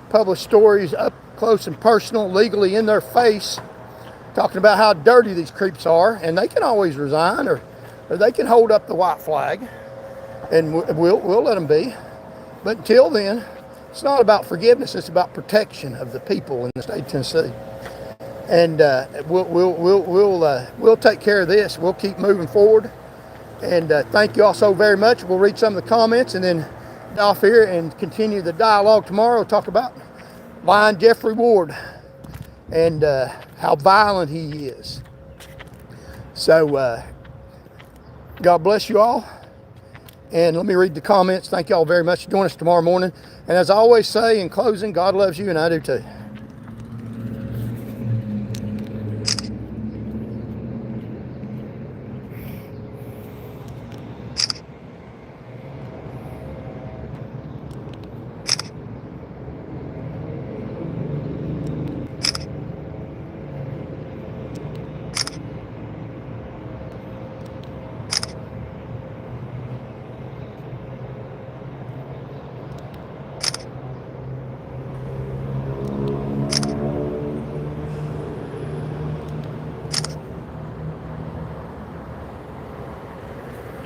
A: publish stories up close and personal, legally in their face, talking about how dirty these creeps are, and they can always resign, or they can hold up the white flag, and we'll let them be. But until then, it's not about forgiveness. It's about protection of the people in the state of Tennessee. And we'll take care of this. We'll keep moving forward. And thank you all so very much. We'll read some of the comments and then off here and continue the dialogue tomorrow. We'll talk about lying Jeffrey Ward and how violent he is. So God bless you all. And let me read the comments. Thank you all very much for joining us tomorrow morning. And as I always say in closing, God loves you and I do too.